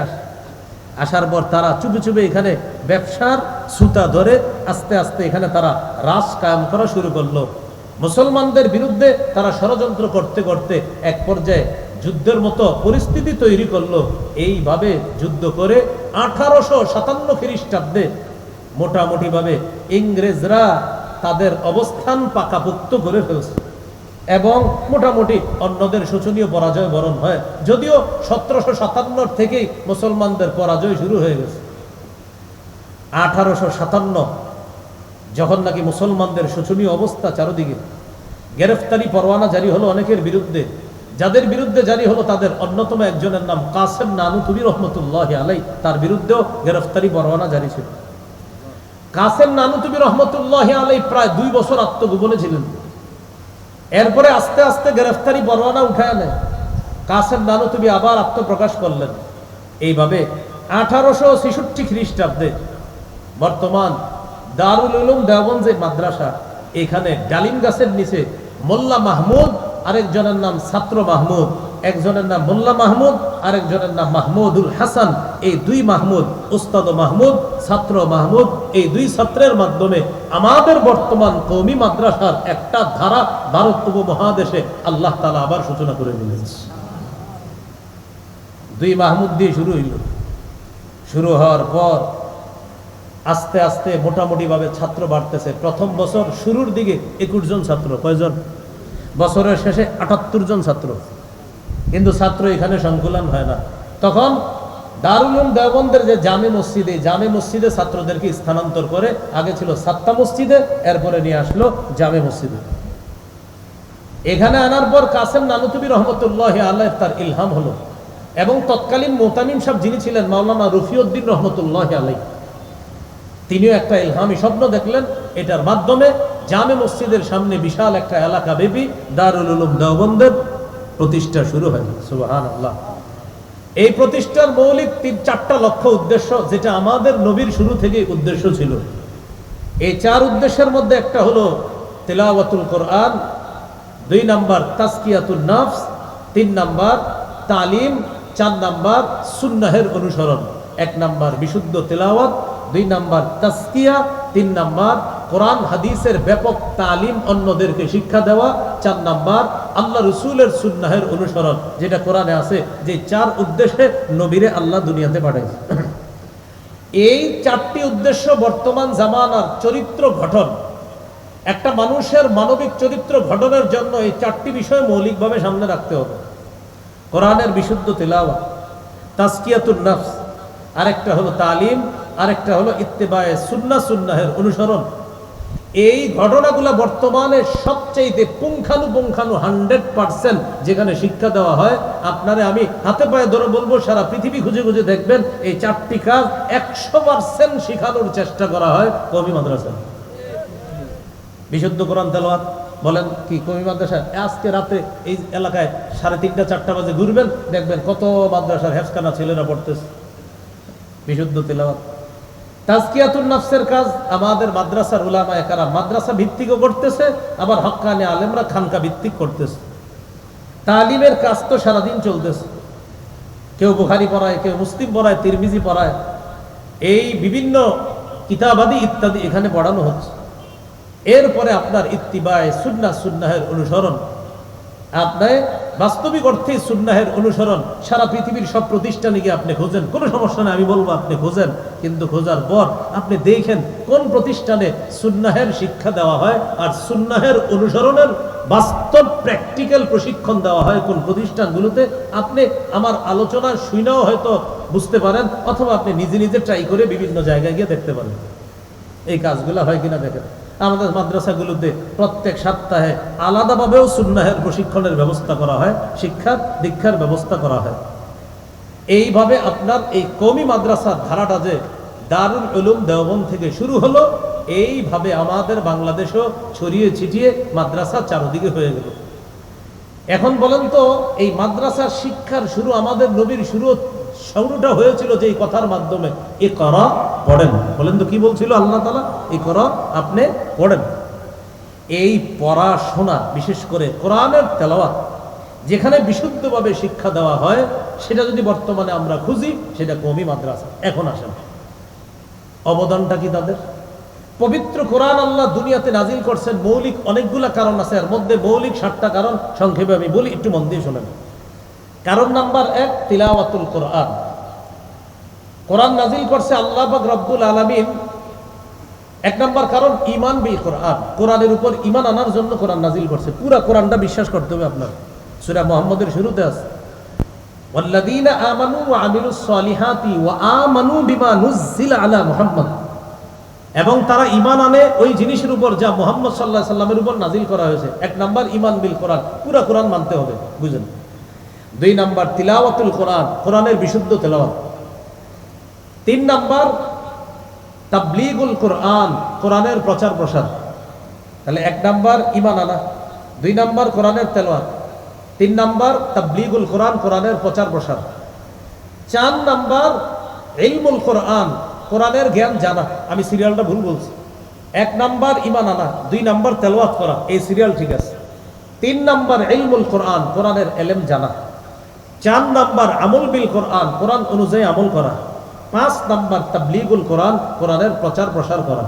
S1: আসার পর তারা চুপে চুপে এখানে ব্যবসার সুতা ধরে আস্তে আস্তে এখানে তারা রাজ কায়েম করা শুরু করলো। মুসলমানদের বিরুদ্ধে তারা ষড়যন্ত্র করতে করতে এক পর্যায়ে যুদ্ধের মতো পরিস্থিতি তৈরি করলো। এইভাবে যুদ্ধ করে 1857 খ্রিস্টাব্দে মোটামুটি ভাবে ইংরেজরা তাদের অবস্থান পাকাপোক্ত করে ফেলছে এবং মোটামুটি অন্যদের শোচনীয় পরাজয় বরণ হয়। যদিও 1757 থেকেই মুসলমানদের পরাজয় শুরু হয়ে গেছে। 1857 যখন নাকি মুসলমানদের শোচনীয় অবস্থা, চারদিকে গ্রেফতারি পরোয়ানা জারি হলো অনেকের বিরুদ্ধে। যাদের বিরুদ্ধে জারি হলো তাদের অন্যতম একজনের নাম কাসেম নানুতুবি রহমতুল্লাহ আলাই, তার বিরুদ্ধেও গ্রেফতারি পরোয়ানা জারি ছিল। কাসেম নানুতুবি রহমতুল্লাহ আলাই প্রায় 2 বছর আত্মগোপনে ছিলেন। এরপরে আস্তে আস্তে গ্রেফতারি পরোয়ানা উঠায় নেয়। কাসেম নানুতুবি আবার আত্মপ্রকাশ করলেন। এইভাবে 1866 খ্রিস্টাব্দে বর্তমান দারুল উলুম দেওবন্দ যে মাদ্রাসা, এখানে ডালিম গাছের নিচে মোল্লা মাহমুদ, আরেকজনের নাম ছাত্র মাহমুদ, একজনের নাম মোল্লা মাহমুদ, আরেকজনের নাম মাহমুদুল হাসান। এই 2 মাহমুদ, উস্তাদ মাহমুদ, ছাত্র মাহমুদ, এই 2 ছাত্রের মাধ্যমে আমাদের বর্তমান কওমি মাদ্রাসার একটা ধারা ভারত উপমহাদেশে আল্লাহ তাআলা আবার সূচনা করে দিলেন। 2 মাহমুদ দিয়ে শুরু হইল। শুরু হওয়ার পর আস্তে আস্তে মোটামুটি ভাবে ছাত্র বাড়তেছে। প্রথম বছর শুরুর দিকে 21 জন ছাত্র, কয়জন? বছরের শেষে 78 জন ছাত্র। কিন্তু ছাত্র এখানে সংকুলন হয় না। তখন দারুল উলুম দেওবন্দের যে জামে মসজিদে, জামে মসজিদে ছাত্রদেরকে স্থানান্তর করে, আগে ছিল সাত্তা মসজিদে, এরপরে নিয়ে আসলো জামে মসজিদে। এখানে আনার পর কাসেম নানুতুবি রহমতুল্লাহ আলাইহি তার ইলহাম হলো এবং তৎকালীন মোতামিম সাহেব যিনি ছিলেন মাওলানা রফিউদ্দিন রহমতুল্লাহ আলাইহি, তিনিও একটা ইলহামি স্বপ্ন দেখলেন। এটার মাধ্যমে জামে মসজিদের সামনে বিশাল একটা এলাকা ব্যাপী দারুল উলুম দেওবন্দের প্রতিষ্ঠা শুরু হয়। সুবহানাল্লাহ। এই প্রতিষ্ঠার মৌলিক 4টা লক্ষ্য উদ্দেশ্য, যেটা আমাদের নবীর শুরু থেকে উদ্দেশ্য ছিল। এই 4 উদ্দেশ্যের মধ্যে একটা হলো তিলাওয়াতুল কোরআন, 2 নাম্বার তাজকিয়াতুন নফস, 3 নাম্বার তালিম, 4 নাম্বার সুন্নাহের অনুসরণ। 1 নাম্বার বিশুদ্ধ তিলাওয়াত, 2 নাম্বার তাজকিয়া, 3 নাম্বার কোরআন হাদিসের ব্যাপক তালিম, অন্যদেরকে শিক্ষা দেওয়া, 4 নাম্বার আল্লাহ রসুলের সুন্নাহের অনুসরণ, যেটা কোরআনে আছে। যে 4 উদ্দেশ্যে নবীরে আল্লাহ দুনিয়াতে পাঠাইছে। এই 4টি উদ্দেশ্য বর্তমান জামানার চরিত্র গঠন, একটা মানুষের মানবিক চরিত্র গঠনের জন্য এই 4টি বিষয় মৌলিকভাবে সামনে রাখতে হবে। কোরআনের বিশুদ্ধ তিলাওয়াত, তাজকিয়াতুন নফস, আরেকটা হলো তালিম, আরেকটা হলো ইত্তেবায়ে সুন্নাহ, সুন্নাহের অনুসরণ। এই ঘটনাগুলো বর্তমানে সবচেয়ে পুঙ্খানুপুঙ্খানু 100% যেখানে শিক্ষা দেওয়া হয়। আপনারে আমি হাতে পায়ে ধরে বলবো, সারা পৃথিবী খুঁজে খুঁজে দেখবেন এই 4টি কাজ 100% শেখানোর চেষ্টা করা হয় কওমি মাদ্রাসায়। বিশুদ্ধ কোরআন তেলাওয়াত বলেন কি কওমি মাদ্রাসায়? আজকে রাতে এই এলাকায় 3:30 4টা বাজে ঘুরবেন, দেখবেন কত মাদ্রাসার হেফজখানা ছেলেরা পড়তেছে বিশুদ্ধ তেলাওয়াত। তাজকিয়াতুন নফসের কাজ আমাদের মাদ্রাসার উলামায়ে কেরাম মাদ্রাসা ভিত্তিকও করতেছে, আবার হক্কানি আলেমরা খানকা ভিত্তিক করতেছে। তালিমের কাজ তো সারাদিন চলতেছে। কেউ বুখারী পড়ায়, কেউ মুসলিম পড়ায়, তিরমিজি পড়ায়, এই বিভিন্ন কিতাবাদি ইত্যাদি এখানে পড়ানো হচ্ছে। এরপরে আপনার ইত্তিবায়ে সুন্নাহ, সুন্নাহের অনুসরণ। আপনি বাস্তবিক অর্থে সুন্নাহের অনুসরণ সারা পৃথিবীর সব প্রতিষ্ঠানে গিয়ে আপনি খোঁজেন, কোনো সমস্যা নেই, আমি বলবো আপনি খোঁজেন। কিন্তু খোঁজার পর আপনি দেখেন কোন প্রতিষ্ঠানে সুন্নাহের শিক্ষা দেওয়া হয় আর সুন্নাহের অনুসরণের বাস্তব প্র্যাকটিক্যাল প্রশিক্ষণ দেওয়া হয় কোন প্রতিষ্ঠানগুলোতে। আপনি আমার আলোচনা শুনেও হয়তো বুঝতে পারেন, অথবা আপনি নিজে নিজে ট্রাই করে বিভিন্ন জায়গায় গিয়ে দেখতে পারেন এই কাজগুলো হয় কিনা। দেখেন আমাদের মাদ্রাসাগুলোতে প্রত্যেক সপ্তাহে আলাদাভাবেও সুন্নাহের প্রশিক্ষণের ব্যবস্থা করা হয়, শিক্ষা দীক্ষার ব্যবস্থা করা হয়। এইভাবে আপনার এই কওমি মাদ্রাসার ধারাটা যে দারুল উলুম দেওবন্দ থেকে শুরু হলো, এইভাবে আমাদের বাংলাদেশও ছড়িয়ে ছিটিয়ে মাদ্রাসা চারদিকে হয়ে গেল। এখন বলেন তো, এই মাদ্রাসার শিক্ষার শুরু আমাদের নবীর শুরুটা হয়েছিল যে কথার মাধ্যমে, ইকরা পড়েন। বলেন তো কি বলছিল আল্লাহ তাআলা? ইকরা, আপনি পড়েন। এই পড়াশোনা, বিশেষ করে কোরআনের তেলাওয়াত যেখানে বিশুদ্ধভাবে শিক্ষা দেওয়া হয়, সেটা যদি বর্তমানে আমরা খুঁজি, সেটা কওমি মাদ্রাসা। এখন আসেন, অবদানটা কি তাদের? পবিত্র কোরআন আল্লাহ দুনিয়াতে নাজিল করছেন মৌলিক অনেকগুলা কারণ আছে, এর মধ্যে মৌলিক 7টা কারণ সংক্ষেপে আমি বলি, একটু মন দিয়ে শোনেন। কারণ নাম্বার 1, তিলাওয়াতুল কোরআন। কোরআন নাজিল করছে আল্লাহ পাক রব্বুল আলামিন। 1 নম্বর কারণ ঈমান বিল কোরআন, কোরআনের উপর ঈমান আনার জন্য কোরআন নাজিল করছে। পুরো কোরআনটা বিশ্বাস করতে হবে আপনার। সূরা মুহাম্মদের শুরুতে আছে ওয়াল্লাযীনা আমানু ওয়া আমিলুস সালিহাতি ওয়া আমানু বিমা নুজ্জিলা আলা মুহাম্মদ, এবং তারা ঈমান আনে ওই জিনিসের উপর যা মুহাম্মদ সাল্লাল্লাহু আলাইহি সাল্লামের উপর নাজিল করা হয়েছে। 1 নম্বর ঈমান বিল কোরআন, পুরো কোরআন মানতে হবে, বুঝেন। 2 নম্বর তিলাওয়াতুল কোরআন, কোরআনের বিশুদ্ধ তেলাওয়াত। 3 নম্বর তাবলীগুল কোরআন, কোরআনের প্রচার প্রসার। তাহলে 1 নম্বর ঈমান আনা, 2 নম্বর কোরআনের তেলাওয়াত, 3 নম্বর তাবলীগুল কোরআন, কোরআনের প্রচার প্রসার। 4 নম্বর ইলমুল কোরআন, কোরআনের জ্ঞান জানা। আমি সিরিয়ালটা ভুল বলছি। 1 নম্বর ঈমান আনা, 2 নম্বর তেলাওয়াত করা, এই সিরিয়াল ঠিক আছে। 3 নম্বর ইলমুল কোরআন, কোরআনের ইলম জানা। 4 নম্বর আমল বিল কোরআন, কোরআন অনুযায়ী আমল করা। 5 নম্বর তাবলীগুল কোরআন, কোরআনের প্রচার প্রসার করা।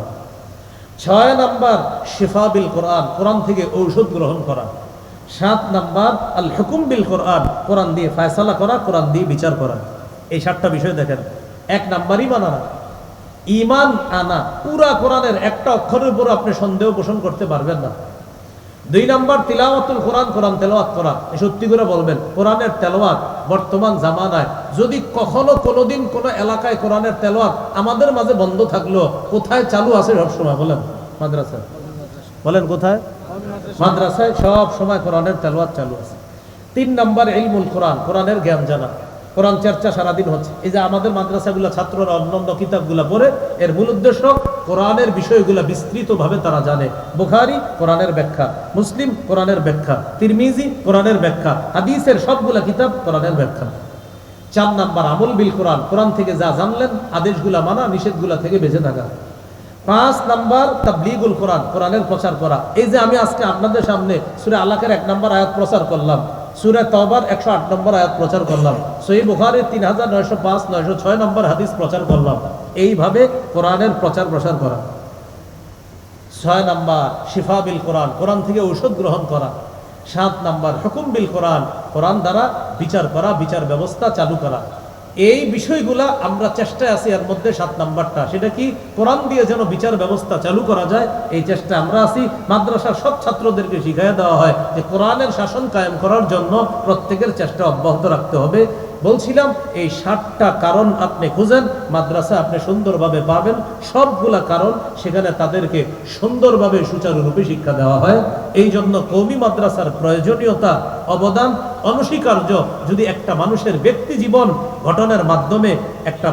S1: 6 নম্বর শিফা বিল কোরআন, কোরআন থেকে ঔষধ গ্রহণ করা। 7 নম্বর আল হুকুম বিল কোরআন, কোরআন দিয়ে ফয়সালা করা, কোরআন দিয়ে বিচার করা। এই 7টা বিষয় দেখেন। 1 নম্বর ঈমান আনা। ঈমান আনা, পুরা কোরআনের একটা অক্ষরের উপর আপনি সন্দেহ পোষণ করতে পারবেন না। 2 নম্বর তিলাওয়াতুল কোরআন, কোরআন তেলাওয়াত করা। সত্যি করে বলবেন, কোরআনের তেলাওয়াত বর্তমান জামানায় যদি কখনো কোনোদিন কোনো এলাকায় কোরআনের তেলাওয়াত আমাদের মাঝে বন্ধ থাকলো, কোথায় চালু আছে সব সময়? বলেন, মাদ্রাসায়। বলেন কোথায়? মাদ্রাসায় সব সময় কোরআনের তেলাওয়াত চালু আছে। 3 নম্বর ইলমুল কোরআন, কোরআনের জ্ঞান জানা। কোরআন চর্চা সারাদিন হচ্ছে। এই যে আমাদের মাদ্রাসাগুলো ছাত্ররা অন্যান্য কিতাবগুলো পড়ে, এর মূল উদ্দেশ্য কোরআনের বিষয়গুলো বিস্তৃতভাবে তারা জানে। বুখারী কোরআনের ব্যাখ্যা, মুসলিম কোরআনের ব্যাখ্যা, তিরমিজি কোরআনের ব্যাখ্যা, হাদিসের সবগুলা কিতাব কোরআনের ব্যাখ্যা। 4 নম্বর আমল বিল কোরআন, কোরআন থেকে যা জানলেন আদেশগুলা মানা, নিষেধগুলা থেকে বেঁচে থাকা। 5 নম্বর তাবলীগুল কোরআন, কোরআনের প্রচার করা। এই যে আমি আজকে আপনাদের সামনে সূরা আলাকের 1 নম্বর আয়াত প্রচার করলাম, সূরা তাওবার 108 নম্বর আয়াত প্রচার করলাম, সহিহ বুখারীর 3905 906 নম্বর হাদিস প্রচার করলাম। এইভাবে কোরআনের প্রচার প্রসার করা। 6 নম্বর শিফা বিল কোরআন, কোরআন থেকে ঔষধ গ্রহণ করা। 7 নম্বর হুকুম বিল কোরআন, কোরআন দ্বারা বিচার করা, বিচার ব্যবস্থা চালু করা। এই বিষয়গুলা আমরা চেষ্টায় আছি। এর মধ্যে 7 নম্বরটা, সেটা কি? কোরআন দিয়ে যেন বিচার ব্যবস্থা চালু করা যায়, এই চেষ্টা আমরা আছি। মাদ্রাসার সব ছাত্রদেরকে শিখিয়ে দেওয়া হয় যে কোরআনের শাসন কায়েম করার জন্য প্রত্যেকের চেষ্টা অব্যাহত রাখতে হবে। বলছিলাম এই 7টা কারণ আপনি খুঁজেন, মাদ্রাসা আপনি সুন্দরভাবে পাবেন। সবগুলা কারণ সেখানে তাদেরকে সুন্দরভাবে সুচারুরূপে শিক্ষা দেওয়া হয়। এই জন্য কওমি মাদ্রাসার প্রয়োজনীয়তা, অবদান অনস্বীকার্য। যদি একটা মানুষের ব্যক্তি জীবন গঠনের মাধ্যমে, একটা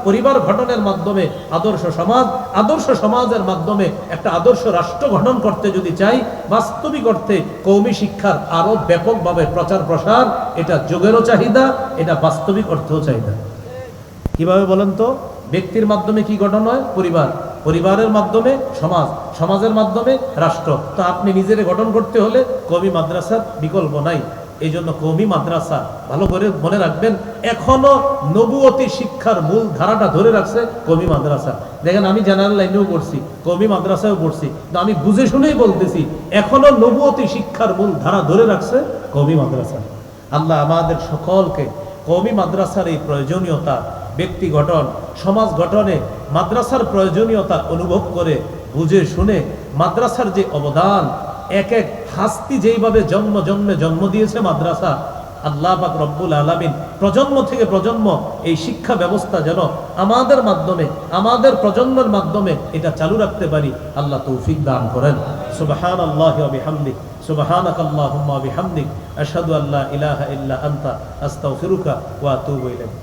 S1: পরিবার গঠনের মাধ্যমে আদর্শ সমাজ, আদর্শ সমাজের মাধ্যমে একটা আদর্শ রাষ্ট্র গঠন করতে যদি চাই, বাস্তবিক অর্থে কওমি শিক্ষার আরো ব্যাপকভাবে প্রচার প্রসার, এটা যুগেরও চাহিদা, এটা বাস্তবিক অর্থেও চাহিদা। কিভাবে বলেন তো? ব্যক্তির মাধ্যমে কি গঠন হয়? পরিবার, পরিবারের মাধ্যমে সমাজ, সমাজের মাধ্যমে রাষ্ট্র। তো আপনি নিজের গঠন করতে হলে কওমি মাদ্রাসার বিকল্প নাই। এই জন্য কওমি মাদ্রাসা ভালো করে মনে রাখবেন, এখনো নবুয়তি শিক্ষার মূল ধারাটা ধরে রাখছে কওমি মাদ্রাসা। দেখেন, আমি জেনারেল লাইনেও পড়ছি, কওমি মাদ্রাসায়ও পড়ছি, তো আমি বুঝে শুনেই বলতেছি, এখনো নবুয়তি শিক্ষার মূল ধারা ধরে রাখছে কওমি মাদ্রাসা। আল্লাহ আমাদের সকলকে কওমি মাদ্রাসার এই প্রয়োজনীয়তা, ব্যক্তি গঠন, সমাজ গঠনে মাদ্রাসার প্রয়োজনীয়তা অনুভব করে, বুঝে শুনে মাদ্রাসার যে অবদান, এক এক হাস্তি যেইভাবে জন্মে জন্ম দিয়েছে মাদ্রাসা, আল্লাহ পাক রব্বুল আলামিন প্রজন্ম থেকে প্রজন্ম এই শিক্ষা ব্যবস্থা যেন আমাদের মাধ্যমে, আমাদের প্রজন্মের মাধ্যমে এটা চালু রাখতে পারি, আল্লাহ তৌফিক দান করেন। সুবহানাল্লাহি ওয়া বিহামদিহি, সুবহানাকাল্লাহুম্মা ওয়া বিহামদিক, আশহাদু আল্লা ইলাহা ইল্লা আনতা, আস্তাগফিরুকা ওয়া আতুবু ইলাইক।